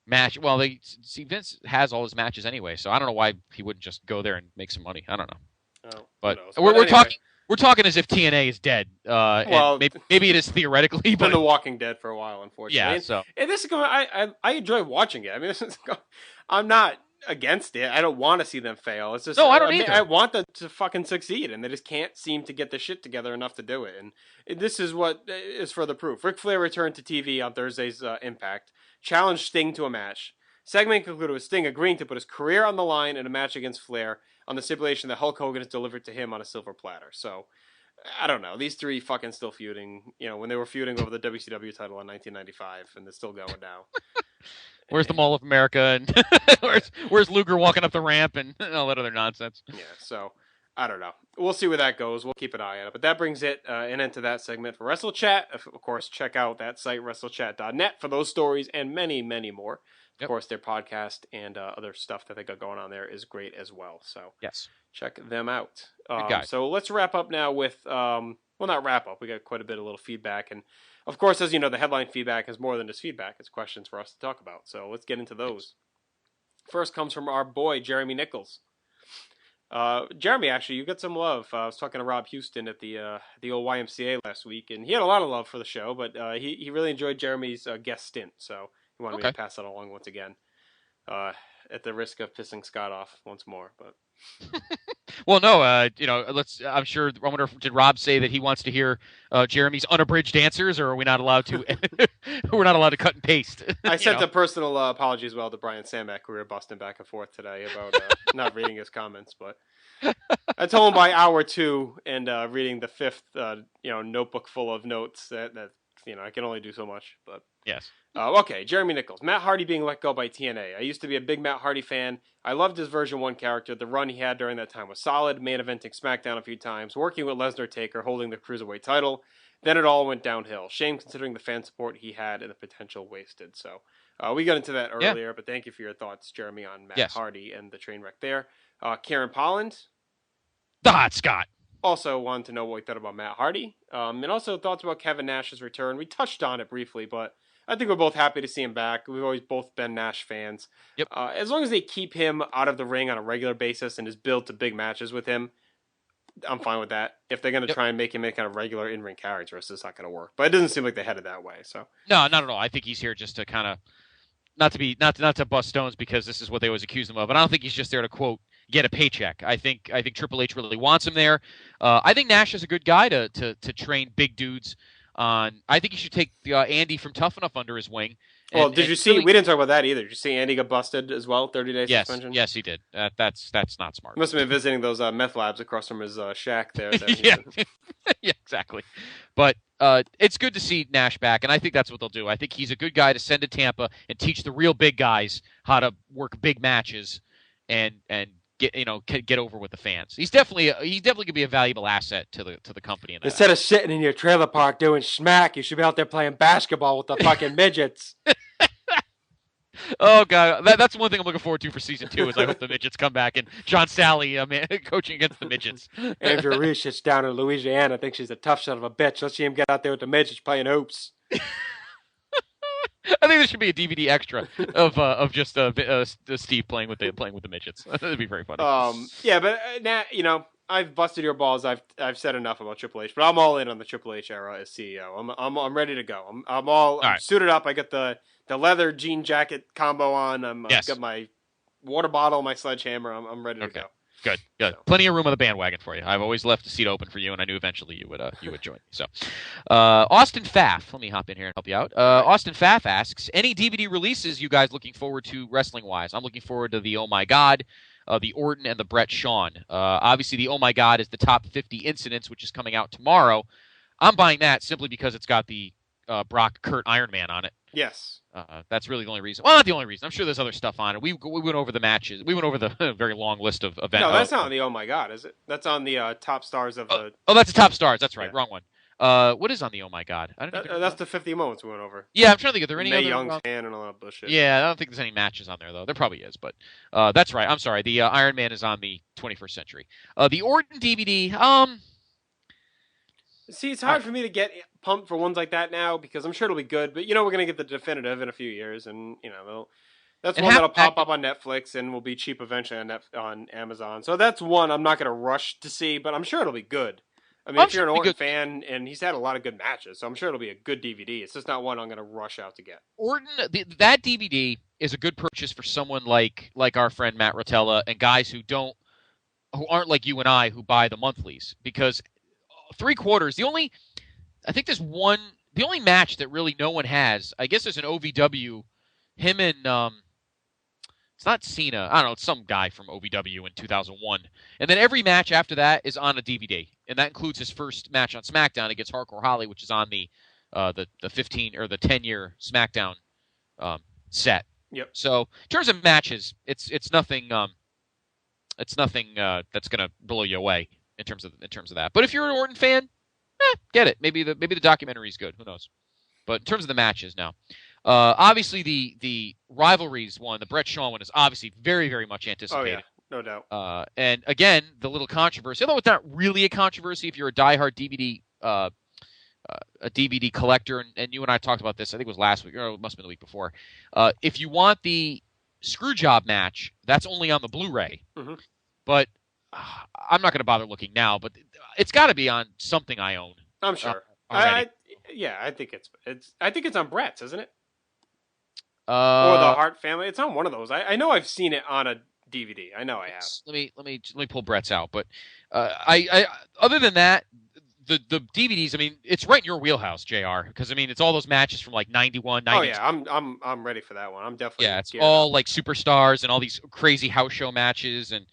match. Well, Vince has all his matches anyway, so I don't know why he wouldn't just go there and make some money. I don't know. Oh, but we're talking as if TNA is dead. Well, maybe it is theoretically, but been The Walking Dead for a while, unfortunately. Yeah. So and this is going. I enjoy watching it. I mean, I'm not against it. I don't want to see them fail. It's just no, I don't either. I want them to fucking succeed, and they just can't seem to get the shit together enough to do it. And this is what is further proof. Ric Flair returned to TV on Thursday's Impact, challenged Sting to a match. Segment concluded with Sting agreeing to put his career on the line in a match against Flair on the stipulation that Hulk Hogan is delivered to him on a silver platter. So, I don't know. These three fucking still feuding. When they were feuding over the WCW title in 1995, and they're still going now. Where's the Mall of America, and where's Luger walking up the ramp, and all that other nonsense? Yeah, so I don't know. We'll see where that goes. We'll keep an eye on it. But that brings it an end to that segment for Wrestle Chat. Of course, check out that site, WrestleChat.net, for those stories and many, many more. Of course, their podcast and other stuff that they got going on there is great as well. So yes, check them out. Good guy. So let's wrap up now with, well, not wrap up. We got quite a bit of little feedback. And of course, as you know, the headline feedback is more than just feedback. It's questions for us to talk about. So let's get into those. First comes from our boy, Jeremy Nichols. Jeremy, actually, you got some love. I was talking to Rob Houston at the old YMCA last week, and he had a lot of love for the show, but he really enjoyed Jeremy's guest stint. So he wanted me to pass that along once again, at the risk of pissing Scott off once more. But well, no, I'm sure. I wonder, did Rob say that he wants to hear Jeremy's unabridged answers, or are we not allowed to? We're not allowed to cut and paste. I sent a personal apology as well to Brian Samek. We were busting back and forth today about not reading his comments, but I told him by hour 2 and reading the 5th, notebook full of notes that I can only do so much. But yes. Okay, Jeremy Nichols. Matt Hardy being let go by TNA. I used to be a big Matt Hardy fan. I loved his version 1 character. The run he had during that time was solid, main eventing SmackDown a few times, working with Lesnar, Taker, holding the Cruiserweight title. Then it all went downhill. Shame considering the fan support he had and the potential wasted. So we got into that earlier, but thank you for your thoughts, Jeremy, on Matt Hardy and the train wreck there. Karen Polland. The Hot Scott. Also wanted to know what we thought about Matt Hardy. And also thoughts about Kevin Nash's return. We touched on it briefly, but I think we're both happy to see him back. We've always both been Nash fans. Yep. As long as they keep him out of the ring on a regular basis and is built to big matches with him, I'm fine with that. If they're going to try and make him a kind of regular in-ring character, it's just not going to work. But it doesn't seem like they're headed that way. So no, not at all. I think he's here just to kind of not to bust stones because this is what they always accuse him of. But I don't think he's just there to quote get a paycheck. I think Triple H really wants him there. I think Nash is a good guy to train big dudes on. I think he should take Andy from Tough Enough under his wing. Well, did you see? Really, we didn't talk about that either. Did you see Andy got busted as well? 30-day suspension. Yes, he did. That's not smart. He must have been visiting those meth labs across from his shack there. Yeah, exactly. But it's good to see Nash back, and I think that's what they'll do. I think he's a good guy to send to Tampa and teach the real big guys how to work big matches and get over with the fans. He's definitely going to be a valuable asset to the company. Instead of sitting in your trailer park doing smack, you should be out there playing basketball with the fucking midgets. Oh god, that's one thing I'm looking forward to for season 2. Is I hope the midgets come back and John Sally coaching against the midgets. Andrew Reese sits down in Louisiana, thinks she's a tough son of a bitch. Let's see him get out there with the midgets playing hoops. I think there should be a DVD extra of just Steve playing with the midgets. That'd be very funny. Yeah, but now I've busted your balls. I've said enough about Triple H, but I'm all in on the Triple H era as CEO. I'm ready to go. I'm suited up. I got the leather jean jacket combo on. I've got my water bottle, my sledgehammer. I'm ready to go. Good. So. Plenty of room on the bandwagon for you. I've always left a seat open for you, and I knew eventually you would join me. So, Austin Pfaff, let me hop in here and help you out. Austin Pfaff asks, any DVD releases you guys looking forward to wrestling-wise? I'm looking forward to the Oh My God the Orton and the Brett Shawn. Obviously, the Oh My God is the top 50 incidents, which is coming out tomorrow. I'm buying that simply because it's got the Brock Kurt Iron Man on it. Yes. That's really the only reason. Well, not the only reason. I'm sure there's other stuff on it. We went over the matches. We went over the very long list of events. No, that's not on the Oh My God, is it? That's on the top stars of the... Oh, that's the top stars. That's right. Yeah. Wrong one. What is on the Oh My God? I don't even That's the 50 moments we went over. Yeah, I'm trying to think. Are there any Mae other... Young's hand and all that bullshit. Yeah, I don't think there's any matches on there, though. There probably is, but that's right. I'm sorry. The Iron Man is on the 21st century. The Orton DVD... See, it's hard for me to get pumped for ones like that now because I'm sure it'll be good, but we're going to get the definitive in a few years, and that's one that'll pop up on Netflix and will be cheap eventually on Amazon. So that's one I'm not going to rush to see, but I'm sure it'll be good. I mean, if you're an Orton fan, and he's had a lot of good matches, so I'm sure it'll be a good DVD. It's just not one I'm going to rush out to get. Orton, that DVD is a good purchase for someone like our friend Matt Rotella and guys who aren't like you and I who buy the monthlies, because 3/4. The only match that really no one has, I guess, there's an OVW, him and it's not Cena. I don't know. It's some guy from OVW in 2001. And then every match after that is on a DVD, and that includes his first match on SmackDown against Hardcore Holly, which is on the 15 or the 10-year SmackDown set. Yep. So in terms of matches, it's nothing. It's nothing that's gonna blow you away in terms of that. But if you're an Orton fan, get it. Maybe the documentary is good. Who knows? But in terms of the matches now, obviously the rivalries one, the Brett Shawn one, is obviously very, very much anticipated. Oh yeah, no doubt. And again, the little controversy, although it's not really a controversy if you're a diehard DVD a DVD collector, and you and I talked about this. I think it was last week, or it must have been the week before. If you want the Screwjob match, that's only on the Blu-ray. Mm-hmm. But I'm not going to bother looking now, but it's got to be on something I own. I'm sure. I think it's on Brett's, isn't it? Or the Hart family. It's on one of those. I know I've seen it on a DVD. I know I have. Let me pull Brett's out. But I other than that, the DVDs. I mean, it's right in your wheelhouse, JR. Because I mean, it's all those matches from like 91, 92. Oh yeah, I'm ready for that one. I'm definitely. Yeah, it's all like superstars and all these crazy house show matches and.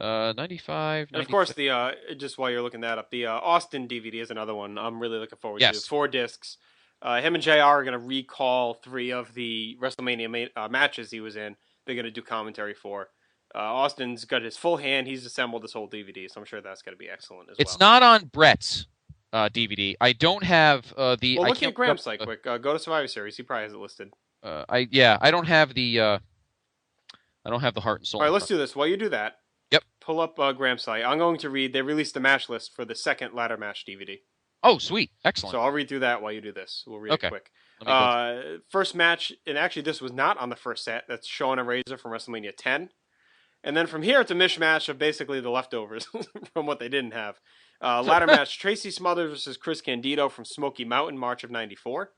95. And of course, the just while you're looking that up, the Austin DVD is another one I'm really looking forward to. 4 discs. Him and JR are going to recall 3 of the WrestleMania matches he was in. They're going to do commentary for. Austin's got his full hand. He's assembled this whole DVD, so I'm sure that's going to be excellent as well. It's not on Brett's DVD. I don't have the. Well, look at Graham's site quick. Go to Survivor Series. He probably has it listed. I don't have the. I don't have the Heart and Soul. All right, let's do this. While you do that. Yep. Pull up Graham's site. I'm going to read. They released the match list for the second ladder match DVD. Oh, sweet. Excellent. So I'll read through that while you do this. We'll read it quick. First match, and actually this was not on the first set. That's Shawn and Razor from WrestleMania 10. And then from here, it's a mishmash of basically the leftovers from what they didn't have. Ladder match, Tracy Smothers versus Chris Candido from Smoky Mountain, March of 94.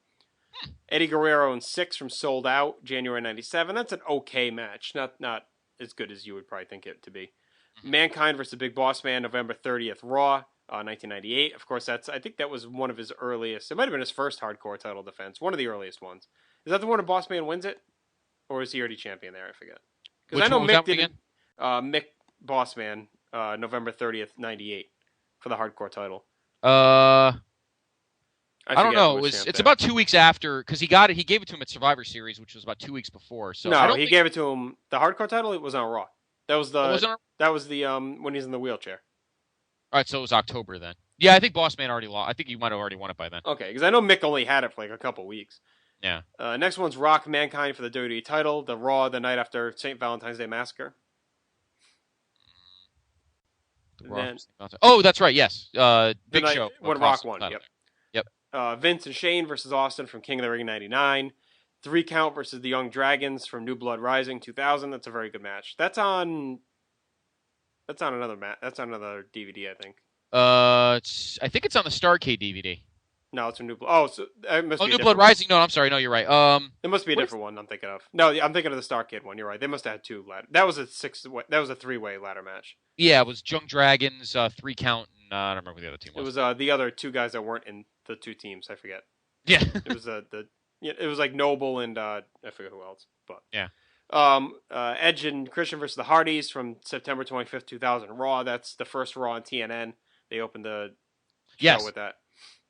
Eddie Guerrero and 6 from Sold Out, January 97. That's an okay match. Not as good as you would probably think it to be. Mankind versus Big Boss Man, November 30th, Raw, 1998. Of course, I think that was one of his earliest. It might have been his first hardcore title defense. One of the earliest ones. Is that the one where Boss Man wins it? Or is he already champion there? I forget. Because I know Mick did it. Mick Boss Man, November 30th, 98, for the hardcore title. I don't know. It's about 2 weeks after, because he got it. He gave it to him at Survivor Series, which was about 2 weeks before. So no, he gave it to him. The hardcore title, it was on Raw. That was the when he's in the wheelchair. All right, so it was October then. Yeah, I think Boss Man already lost. I think he might have already won it by then. Okay, because I know Mick only had it for like a couple weeks. Yeah. Next one's Rock Mankind for the WWE title. The Raw the night after St. Valentine's Day Massacre. Oh, that's right. Yes. Big Show. When Rock won. Yep. Vince and Shane versus Austin from King of the Ring 99. 3 Count versus the Young Dragons from New Blood Rising 2000. That's a very good match. That's on another That's on another DVD, I think. I think it's on the Starrcade DVD. No, it's from New Blood. Oh, so it must be New Blood Rising. No, I'm sorry. No, you're right. It must be a different one. I'm thinking of. No, I'm thinking of the Starrcade one. You're right. They must have had 2 ladder. That was a 3-way ladder match. Yeah, it was Young Dragons, 3 Count, and I don't remember who the other team was. It was the other 2 guys that weren't in the 2 teams. I forget. Yeah. It was it was like Noble and I forget who else. But yeah. Edge and Christian versus the Hardys from September 25th, 2000 Raw. That's the first Raw on TNN. They opened the show with that.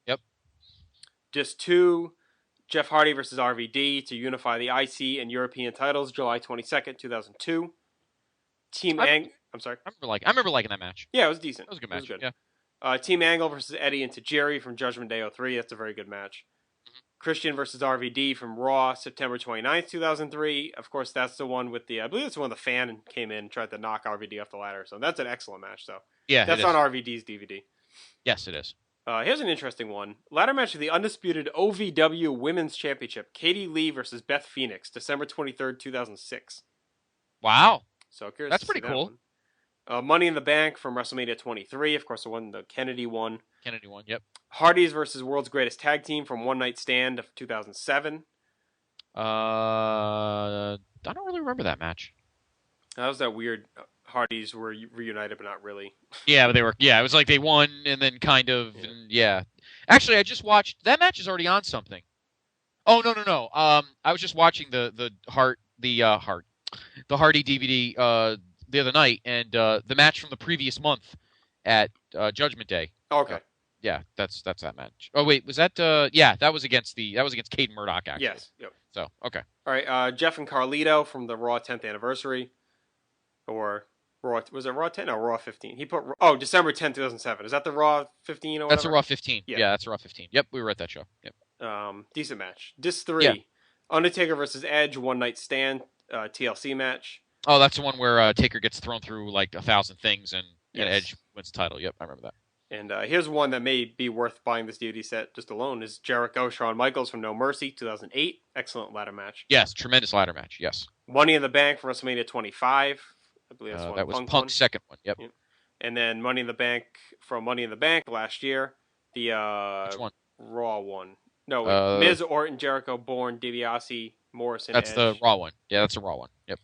Yep. Just 2, Jeff Hardy versus RVD to unify the IC and European titles, July 22nd, 2002. I'm sorry. I remember liking that match. Yeah, it was decent. It was a good match. Yeah. Team Angle versus Eddie and Tajiri from Judgment Day 03. That's a very good match. Christian versus RVD from Raw, September 29th, 2003. Of course, that's the one with I believe it's the one the fan came in and tried to knock RVD off the ladder. So that's an excellent match. So yeah, that's on RVD's DVD. Yes, it is. Here's an interesting one. Ladder match of the undisputed OVW Women's Championship. Katie Lee versus Beth Phoenix, December 23rd, 2006. Wow. So curious. That's pretty cool. Money in the Bank from WrestleMania 23. Of course, the Kennedy one. Yep. Hardys versus World's Greatest Tag Team from One Night Stand of 2007. I don't really remember that match. That was that weird. Hardys were reunited, but not really. Yeah, but they were. Yeah, it was like they won and then kind of. Yeah. And yeah. Actually, I just watched that match. Is already on something. Oh no. I was just watching the Hardy DVD the other night, and the match from the previous month at Judgment Day. Okay. Yeah, that's that match. Oh wait, was that? Yeah, that was against Caden Murdoch actually. Yes. Yep. So okay. All right. Jeff and Carlito from the Raw 10th anniversary, or Raw was it Raw 10 or Raw 15? He put December 10th, 2007. Is that the Raw 15 or whatever? That's a Raw 15. Yeah, that's a Raw 15. Yep, we were at that show. Yep. Decent match. Disc 3. Yeah. Undertaker versus Edge One Night Stand TLC match. Oh, that's the one where Taker gets thrown through like 1,000 things and Edge wins the title. Yep, I remember that. And here's one that may be worth buying this DVD set just alone is Jericho, Shawn Michaels from No Mercy, 2008. Excellent ladder match. Yes, tremendous ladder match, yes. Money in the Bank for WrestleMania 25. I believe that's one. That was Punk's second one, yep. And then Money in the Bank from Money in the Bank last year. The which one? Raw one. No, Miz, Orton, Jericho, Bourne, DiBiase, Morrison, That's Edge. the Raw one. Yeah, that's the Raw one, yep.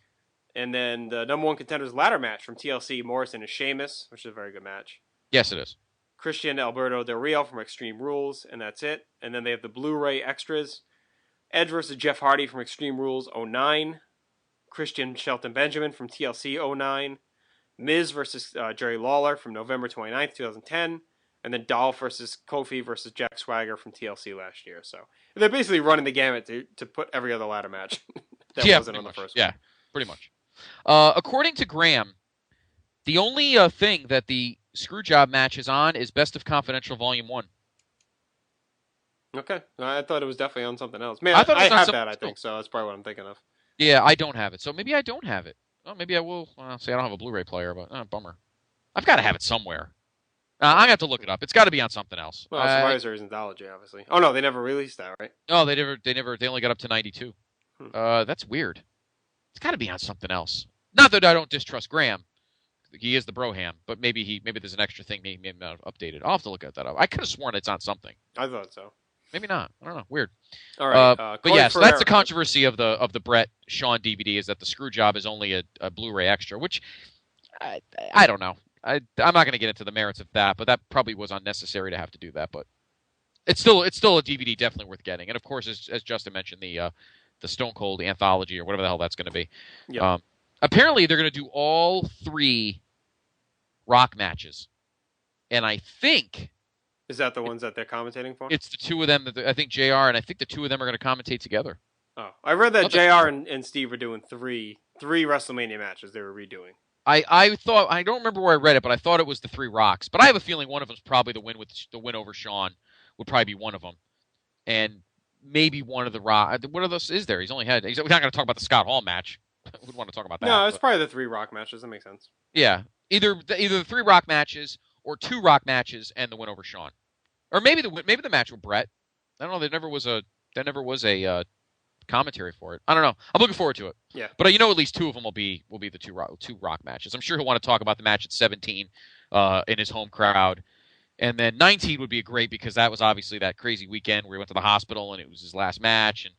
And then the number one contenders ladder match from TLC, Morrison and Sheamus, which is a very good match. Yes, it is. Christian Alberto Del Rio from Extreme Rules, and that's it. And then they have the Blu-ray extras. Edge versus Jeff Hardy from Extreme Rules 09. Christian Shelton Benjamin from TLC 09. Miz versus Jerry Lawler from November 29th, 2010. And then Dolph versus Kofi versus Jack Swagger from TLC last year. So they're basically running the gamut to put every other ladder match that wasn't on the first one. Yeah, pretty much. According to Graham, the only thing that the Screwjob match is on is Best of Confidential Volume 1. Okay. I thought it was definitely on something else. Man, I have that, I think, so that's probably what I'm thinking of. Yeah, I don't have it, so maybe I don't have it. Oh, maybe I will. See, I don't have a Blu-ray player, but bummer. I've got to have it somewhere. I'm going to have to look it up. It's got to be on something else. Well, Survivor's Anthology, obviously. Oh, no, they never released that, right? No, they only got up to 92. That's weird. It's got to be on something else. Not that I don't distrust Graham. He is the Broham, but maybe there's an extra thing maybe not updated. I'll have to look at that up. I could have sworn it's on something. I thought so. Maybe not. I don't know. Weird. All right. But yeah, so that's the controversy of the Brett Shawn DVD is that the Screwjob is only a Blu-ray extra, which I don't know. I'm not going to get into the merits of that, but that probably was unnecessary to have to do that. But it's still a DVD definitely worth getting. And of course, as Justin mentioned, the Stone Cold Anthology or whatever the hell that's going to be. Yep. Apparently, they're going to do all 3 Rock matches, and I think is that the ones that they're commentating for? It's the 2 of them that I think JR and I think the 2 of them are going to commentate together. Oh, I read that JR and Steve were doing three WrestleMania matches. They were redoing. I thought I don't remember where I read it, but I thought it was the 3 Rocks. But I have a feeling one of them's probably the win over Shawn would probably be one of them, and maybe one of the Rock. What of those is there? We're not going to talk about the Scott Hall match. We'd want to talk about that. No, it's probably the 3 Rock matches. That makes sense. Yeah, either the 3 Rock matches or 2 Rock matches and the win over Shawn, or maybe the match with Brett. I don't know. There never was a commentary for it. I don't know. I'm looking forward to it. Yeah. But at least 2 of them will be the 2 Rock matches. I'm sure he'll want to talk about the match at 17 in his home crowd. And then 19 would be great because that was obviously that crazy weekend where he went to the hospital and it was his last match. And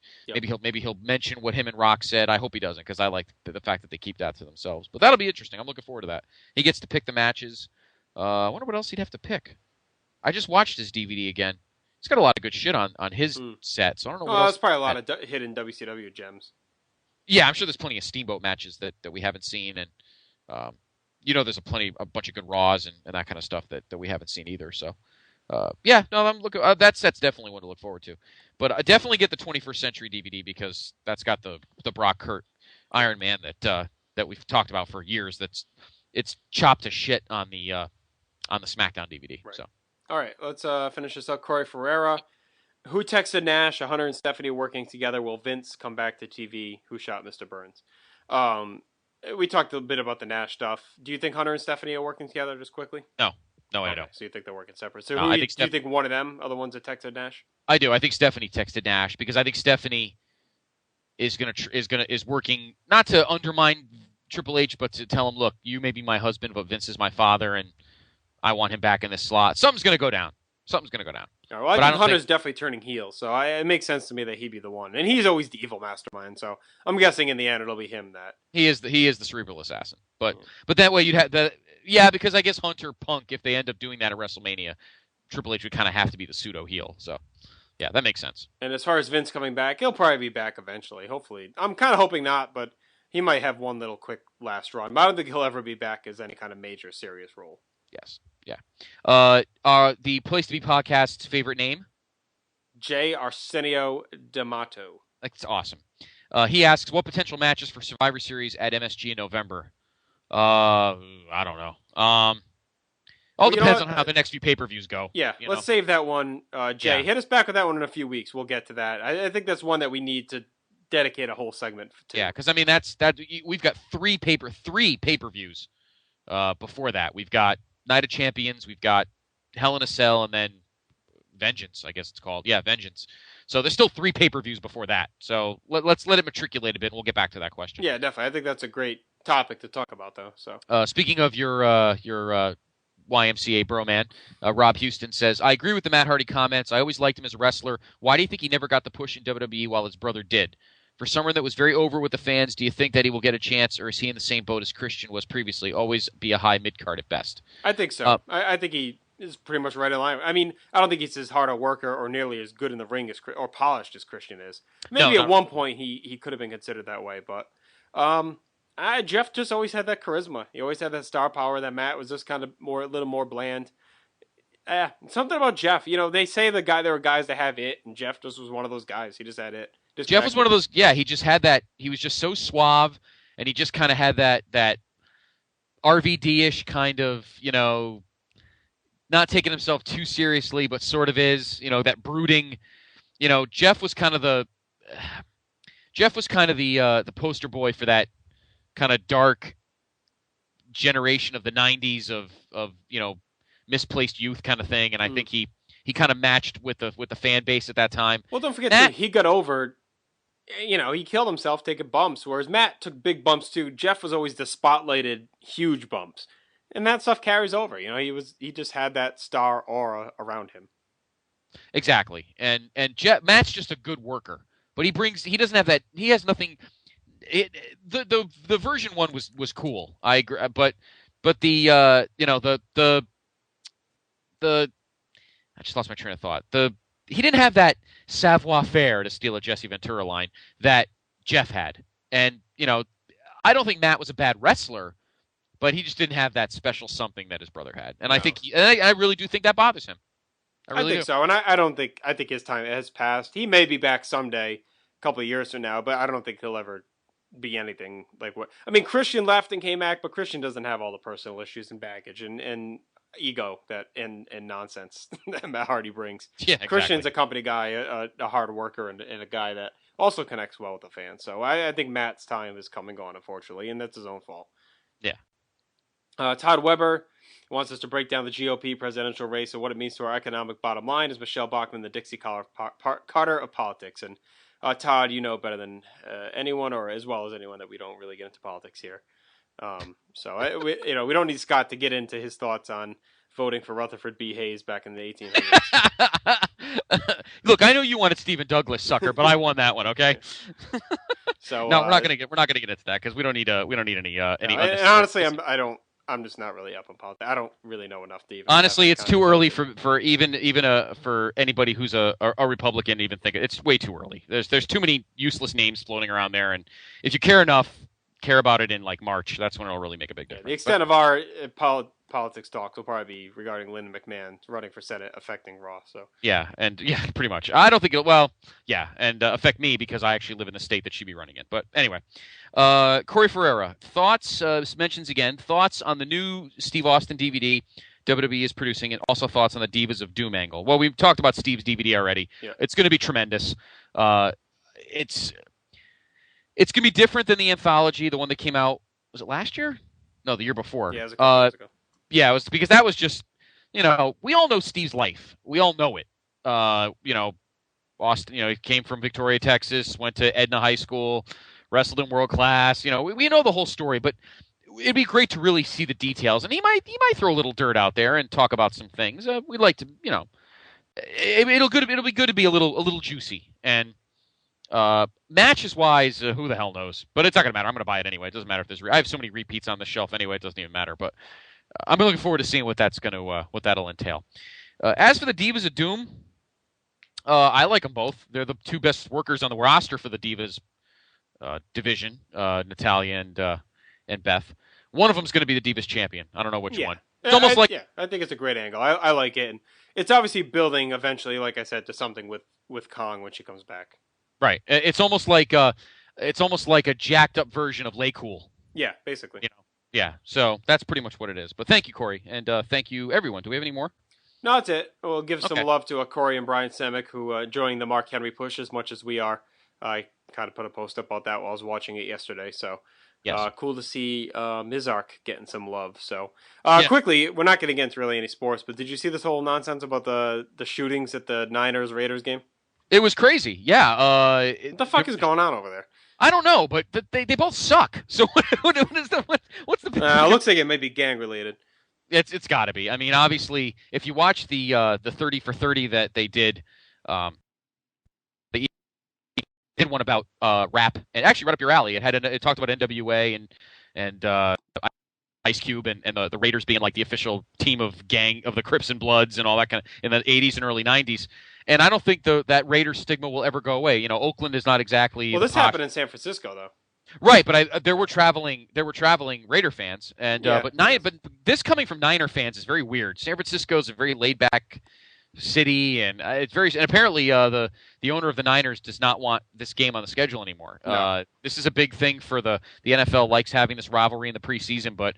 maybe he'll mention what him and Rock said. I hope he doesn't because I like the fact that they keep that to themselves. But that'll be interesting. I'm looking forward to that. He gets to pick the matches. I wonder what else he'd have to pick. I just watched his DVD again. He's got a lot of good shit on his set, so I don't know what else. There's probably a lot of hidden WCW gems. Yeah, I'm sure there's plenty of Steamboat matches that we haven't seen, and there's a bunch of good Raws and that kind of stuff that we haven't seen either. So, I'm looking. That's definitely one to look forward to. But I definitely get the 21st Century DVD because that's got the Brock Kurt Iron Man that we've talked about for years. It's chopped to shit on the SmackDown DVD. Right. So, all right, let's finish this up. Corey Ferreira. Who texted Nash? Hunter and Stephanie working together. Will Vince come back to TV? Who shot Mr. Burns? We talked a bit about the Nash stuff. Do you think Hunter and Stephanie are working together just quickly? No, I don't. So you think they're working separate? So no, do you think one of them are the ones that texted Nash? I do. I think Stephanie texted Nash because I think Stephanie is working not to undermine Triple H, but to tell him, look, you may be my husband, but Vince is my father, and I want him back in this slot. Something's going to go down. All right, well, I think Hunter's definitely turning heel, so it makes sense to me that he'd be the one. And he's always the evil mastermind, so I'm guessing in the end it'll be him that he is the cerebral assassin. But that way you'd have because I guess Hunter Punk, if they end up doing that at WrestleMania, Triple H would kind of have to be the pseudo heel. So yeah, that makes sense. And as far as Vince coming back, he'll probably be back eventually. Hopefully, I'm kind of hoping not, but he might have one little quick last run. But I don't think he'll ever be back as any kind of major serious role. Yes. Yeah. The Place to Be podcast's favorite name? J. Arsenio D'Amato. That's awesome. He asks, what potential matches for Survivor Series at MSG in November? I don't know. All depends on how the next few pay-per-views go. Yeah, let's save that one. Jay, hit us back with that one in a few weeks. We'll get to that. I think that's one that we need to dedicate a whole segment to. Yeah, because I mean we've got three pay-per-views before that. We've got Night of Champions, we've got Hell in a Cell, and then Vengeance, I guess it's called. Yeah, Vengeance. So there's still three pay-per-views before that. So let's let it matriculate a bit, and we'll get back to that question. Yeah, definitely. I think that's a great topic to talk about, though. So speaking of your YMCA bro man, Rob Houston says, I agree with the Matt Hardy comments. I always liked him as a wrestler. Why do you think he never got the push in WWE while his brother did? For someone that was very over with the fans, do you think that he will get a chance, or is he in the same boat as Christian was previously, always be a high mid-card at best? I think so. I think he is pretty much right in line. I mean, I don't think he's as hard a worker or nearly as good in the ring as or polished as Christian is. Maybe at one point he could have been considered that way, but Jeff just always had that charisma. He always had that star power. That Matt was just kind of a little more bland. Something about Jeff. They say there were guys that have it, and Jeff just was one of those guys. He just had it. Jeff was one of those. Yeah, he just had that. He was just so suave, and he just kind of had that RVD-ish kind of, not taking himself too seriously, but sort of is. That brooding. Jeff was kind of the poster boy for that kind of dark generation of the '90s of misplaced youth kind of thing, and I think he kind of matched with the fan base at that time. Well, don't forget he got over. He killed himself taking bumps, whereas Matt took big bumps too. Jeff was always the spotlighted huge bumps, and that stuff carries over. He just had that star aura around him. Exactly, and Matt's just a good worker, but he doesn't have that. He has nothing. The version 1 was cool. I agree, but the I just lost my train of thought. He didn't have that savoir-faire, to steal a Jesse Ventura line, that Jeff had. And, I don't think Matt was a bad wrestler, but he just didn't have that special something that his brother had. And no. I really do think that bothers him. I think so. And I think his time has passed. He may be back someday, a couple of years from now, but I don't think he'll ever be anything like what. I mean, Christian left and came back, but Christian doesn't have all the personal issues and baggage and ego and nonsense that Matt Hardy brings. Yeah, exactly. Christian's a company guy, a hard worker, and a guy that also connects well with the fans. So I think Matt's time is come and gone, unfortunately, and that's his own fault. Yeah. Todd Weber wants us to break down the GOP presidential race and what it means to our economic bottom line. Is Michelle Bachmann the Dixie Carter of politics? And Todd, you know better than anyone, or as well as anyone, that we don't really get into politics here. We don't need Scott to get into his thoughts on voting for Rutherford B. Hayes back in the 1800s. Look, I know you wanted Stephen Douglas, sucker, but I won that one. Okay. So no, we're not gonna get into that because we don't need any. And honestly, I I'm just not really up on politics. I don't really know enough to even. Honestly, it's too early for for anybody who's a Republican to even think it's way too early. There's too many useless names floating around there, and if you care enough, care about it in like March. That's when it'll really make a big difference. The extent of our politics talks will probably be regarding Lyndon McMahon running for Senate affecting Raw. So pretty much. I don't think and affect me because I actually live in the state that she'd be running in. But anyway, Corey Ferreira, thoughts on the new Steve Austin DVD WWE is producing, and also thoughts on the Divas of Doom angle. Well, we've talked about Steve's DVD already. Yeah. It's going to be tremendous. It's going to be different than the anthology, the one that came out, was it last year? No, the year before. Yeah, it was a couple years ago. Yeah, it was because that was just, we all know Steve's life. We all know it. Austin, he came from Victoria, Texas, went to Edna High School, wrestled in World Class. We know the whole story, but it'd be great to really see the details. And he might throw a little dirt out there and talk about some things. We'd like to, it'll be good to be a little juicy. And matches wise, who the hell knows? But it's not gonna matter. I'm gonna buy it anyway. It doesn't matter if there's. I have so many repeats on the shelf anyway. It doesn't even matter. But I'm looking forward to seeing what that'll entail. As for the Divas of Doom, I like them both. They're the two best workers on the roster for the Divas division, Natalya and Beth. One of them's going to be the Divas champion. I don't know which one. It's almost I think it's a great angle. I like it, and it's obviously building eventually, like I said, to something with Kong when she comes back. Right. It's almost like a jacked up version of Lay Cool. Yeah, basically. Yeah. So that's pretty much what it is. But thank you, Corey, and thank you, everyone. Do we have any more? No, that's it. We'll give some love to Corey and Brian Semick, who are enjoying the Mark Henry push as much as we are. I kind of put a post up about that while I was watching it yesterday. So yes. Cool to see Mizark getting some love. So quickly, we're not going to get into really any sports, but did you see this whole nonsense about the shootings at the Niners-Raiders game? It was crazy. Yeah. What the fuck is going on over there? I don't know, but they both suck. So what's the big it looks like it may be gang related. It's got to be. I mean, obviously, if you watch the 30 for 30 that they did, they did one about rap, and actually right up your alley. It talked about NWA and Ice Cube and the Raiders being like the official team of the Crips and Bloods and all that kind of in the 80s and early 90s. And I don't think that Raiders stigma will ever go away. Oakland is not exactly. Well, this happened in San Francisco, though. Right, but there were traveling Raider fans, and but this coming from Niner fans is very weird. San Francisco is a very laid back city, and it's very. And apparently, the owner of the Niners does not want this game on the schedule anymore. No. This is a big thing for the NFL likes having this rivalry in the preseason, but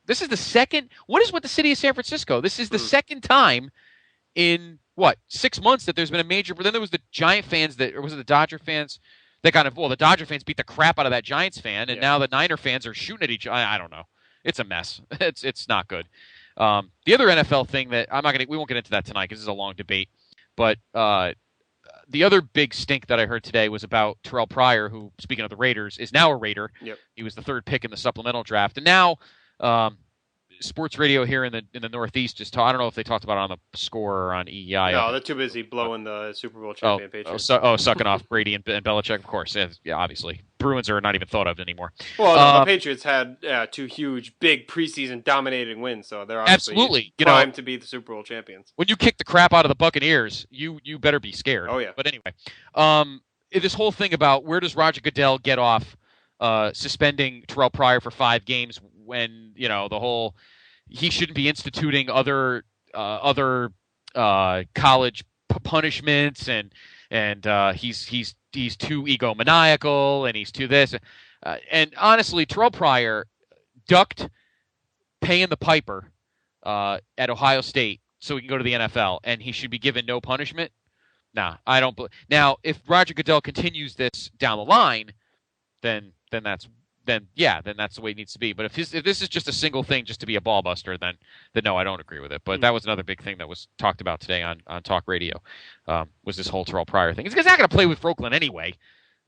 this is the second. What is with the city of San Francisco? This is the second time in 6 months that there's been a major. But then there was the Giant fans or was it the Dodger fans? The Dodger fans beat the crap out of that Giants fan, and now the Niner fans are shooting at each other. I don't know. It's a mess. It's not good. The other NFL thing that we won't get into that tonight because this is a long debate. But the other big stink that I heard today was about Terrell Pryor, who, speaking of the Raiders, is now a Raider. Yep. He was the third pick in the supplemental draft, and now sports radio here in the Northeast I don't know if they talked about it on the Score or on EEI. No, they're too busy blowing the Super Bowl champion Patriots. Sucking off Brady and Belichick, of course. Yeah, obviously. Bruins are not even thought of anymore. Well, the Patriots had two huge, big preseason dominating wins, so they're obviously primed to be the Super Bowl champions. When you kick the crap out of the Buccaneers, you better be scared. Oh, yeah. But anyway, this whole thing about where does Roger Goodell get off suspending Terrell Pryor for 5 games when, the whole he shouldn't be instituting other college punishments and he's too egomaniacal and he's too this and honestly Terrell Pryor ducked paying the piper at Ohio State so he can go to the NFL and he should be given no punishment. Nah, I don't. Now, if Roger Goodell continues this down the line, then that's the way it needs to be. But if this is just a single thing, just to be a ball buster, then no, I don't agree with it. But that was another big thing that was talked about today on Talk Radio, was this whole Terrell Pryor thing. He's not going to play with Oakland anyway,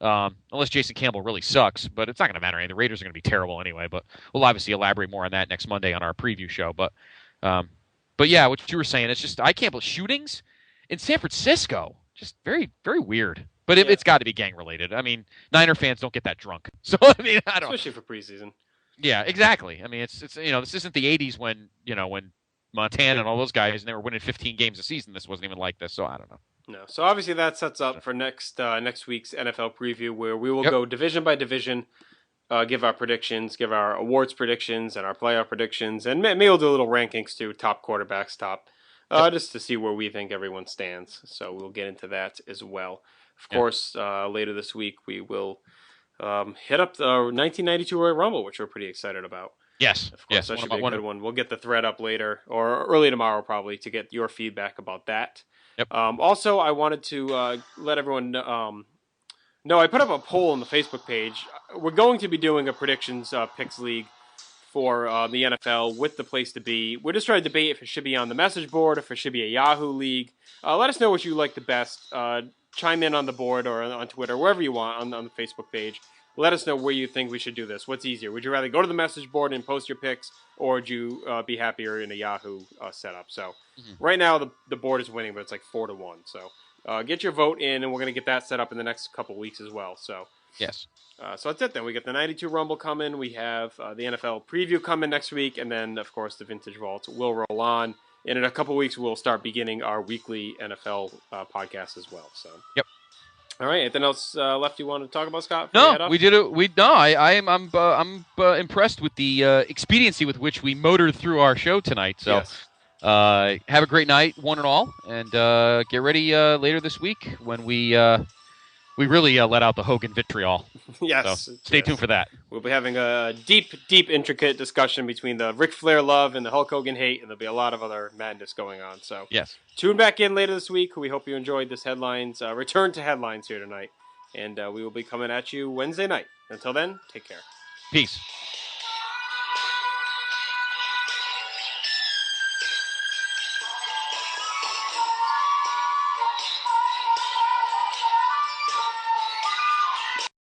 unless Jason Campbell really sucks. But it's not going to matter. The Raiders are going to be terrible anyway. But we'll obviously elaborate more on that next Monday on our preview show. But yeah, what you were saying, it's just I can't believe shootings in San Francisco. Just very, very weird. But it's got to be gang related. I mean, Niner fans don't get that drunk. So I mean, I don't. Especially for preseason. Yeah, exactly. I mean, it's this isn't the '80s when Montana and all those guys and they were winning 15 games a season. This wasn't even like this, so I don't know. No. So obviously that sets up for next week's NFL preview, where we will Yep. go division by division, give our predictions, give our awards predictions, and our playoff predictions, and maybe we'll do a little rankings too, top quarterbacks, just to see where we think everyone stands. So we'll get into that as well. Of course, later this week we will hit up the 1992 Royal Rumble, which we're pretty excited about. Yes, Of course, that should be a good one. We'll get the thread up later or early tomorrow probably to get your feedback about that. Yep. Also, I wanted to let everyone know I put up a poll on the Facebook page. We're going to be doing a predictions picks league for the NFL with the place to be. We're just trying to debate if it should be on the message board, if it should be a Yahoo league. Let us know what you like the best. Chime in on the board or on Twitter, wherever you want on the Facebook page. Let us know where you think we should do this. What's easier? Would you rather go to the message board and post your picks, or would you be happier in a Yahoo setup? So right now the board is winning, but it's like 4-1. So get your vote in, and we're going to get that set up in the next couple weeks as well. So yes. So that's it then. We get the 92 Rumble coming. We have the NFL preview coming next week, and then of course the Vintage Vault will roll on. And in a couple weeks, we'll start beginning our weekly NFL podcast as well. So yep. All right. Anything else left you want to talk about, Scott? No, we did it. I'm impressed with the expediency with which we motored through our show tonight. So, yes. Have a great night, one and all, and get ready later this week when we really let out the Hogan vitriol. Yes. So stay tuned for that. We'll be having a deep, intricate discussion between the Ric Flair love and the Hulk Hogan hate, and there'll be a lot of other madness going on. So yes. Tune back in later this week. We hope you enjoyed this return to headlines here tonight. And we will be coming at you Wednesday night. Until then, take care. Peace.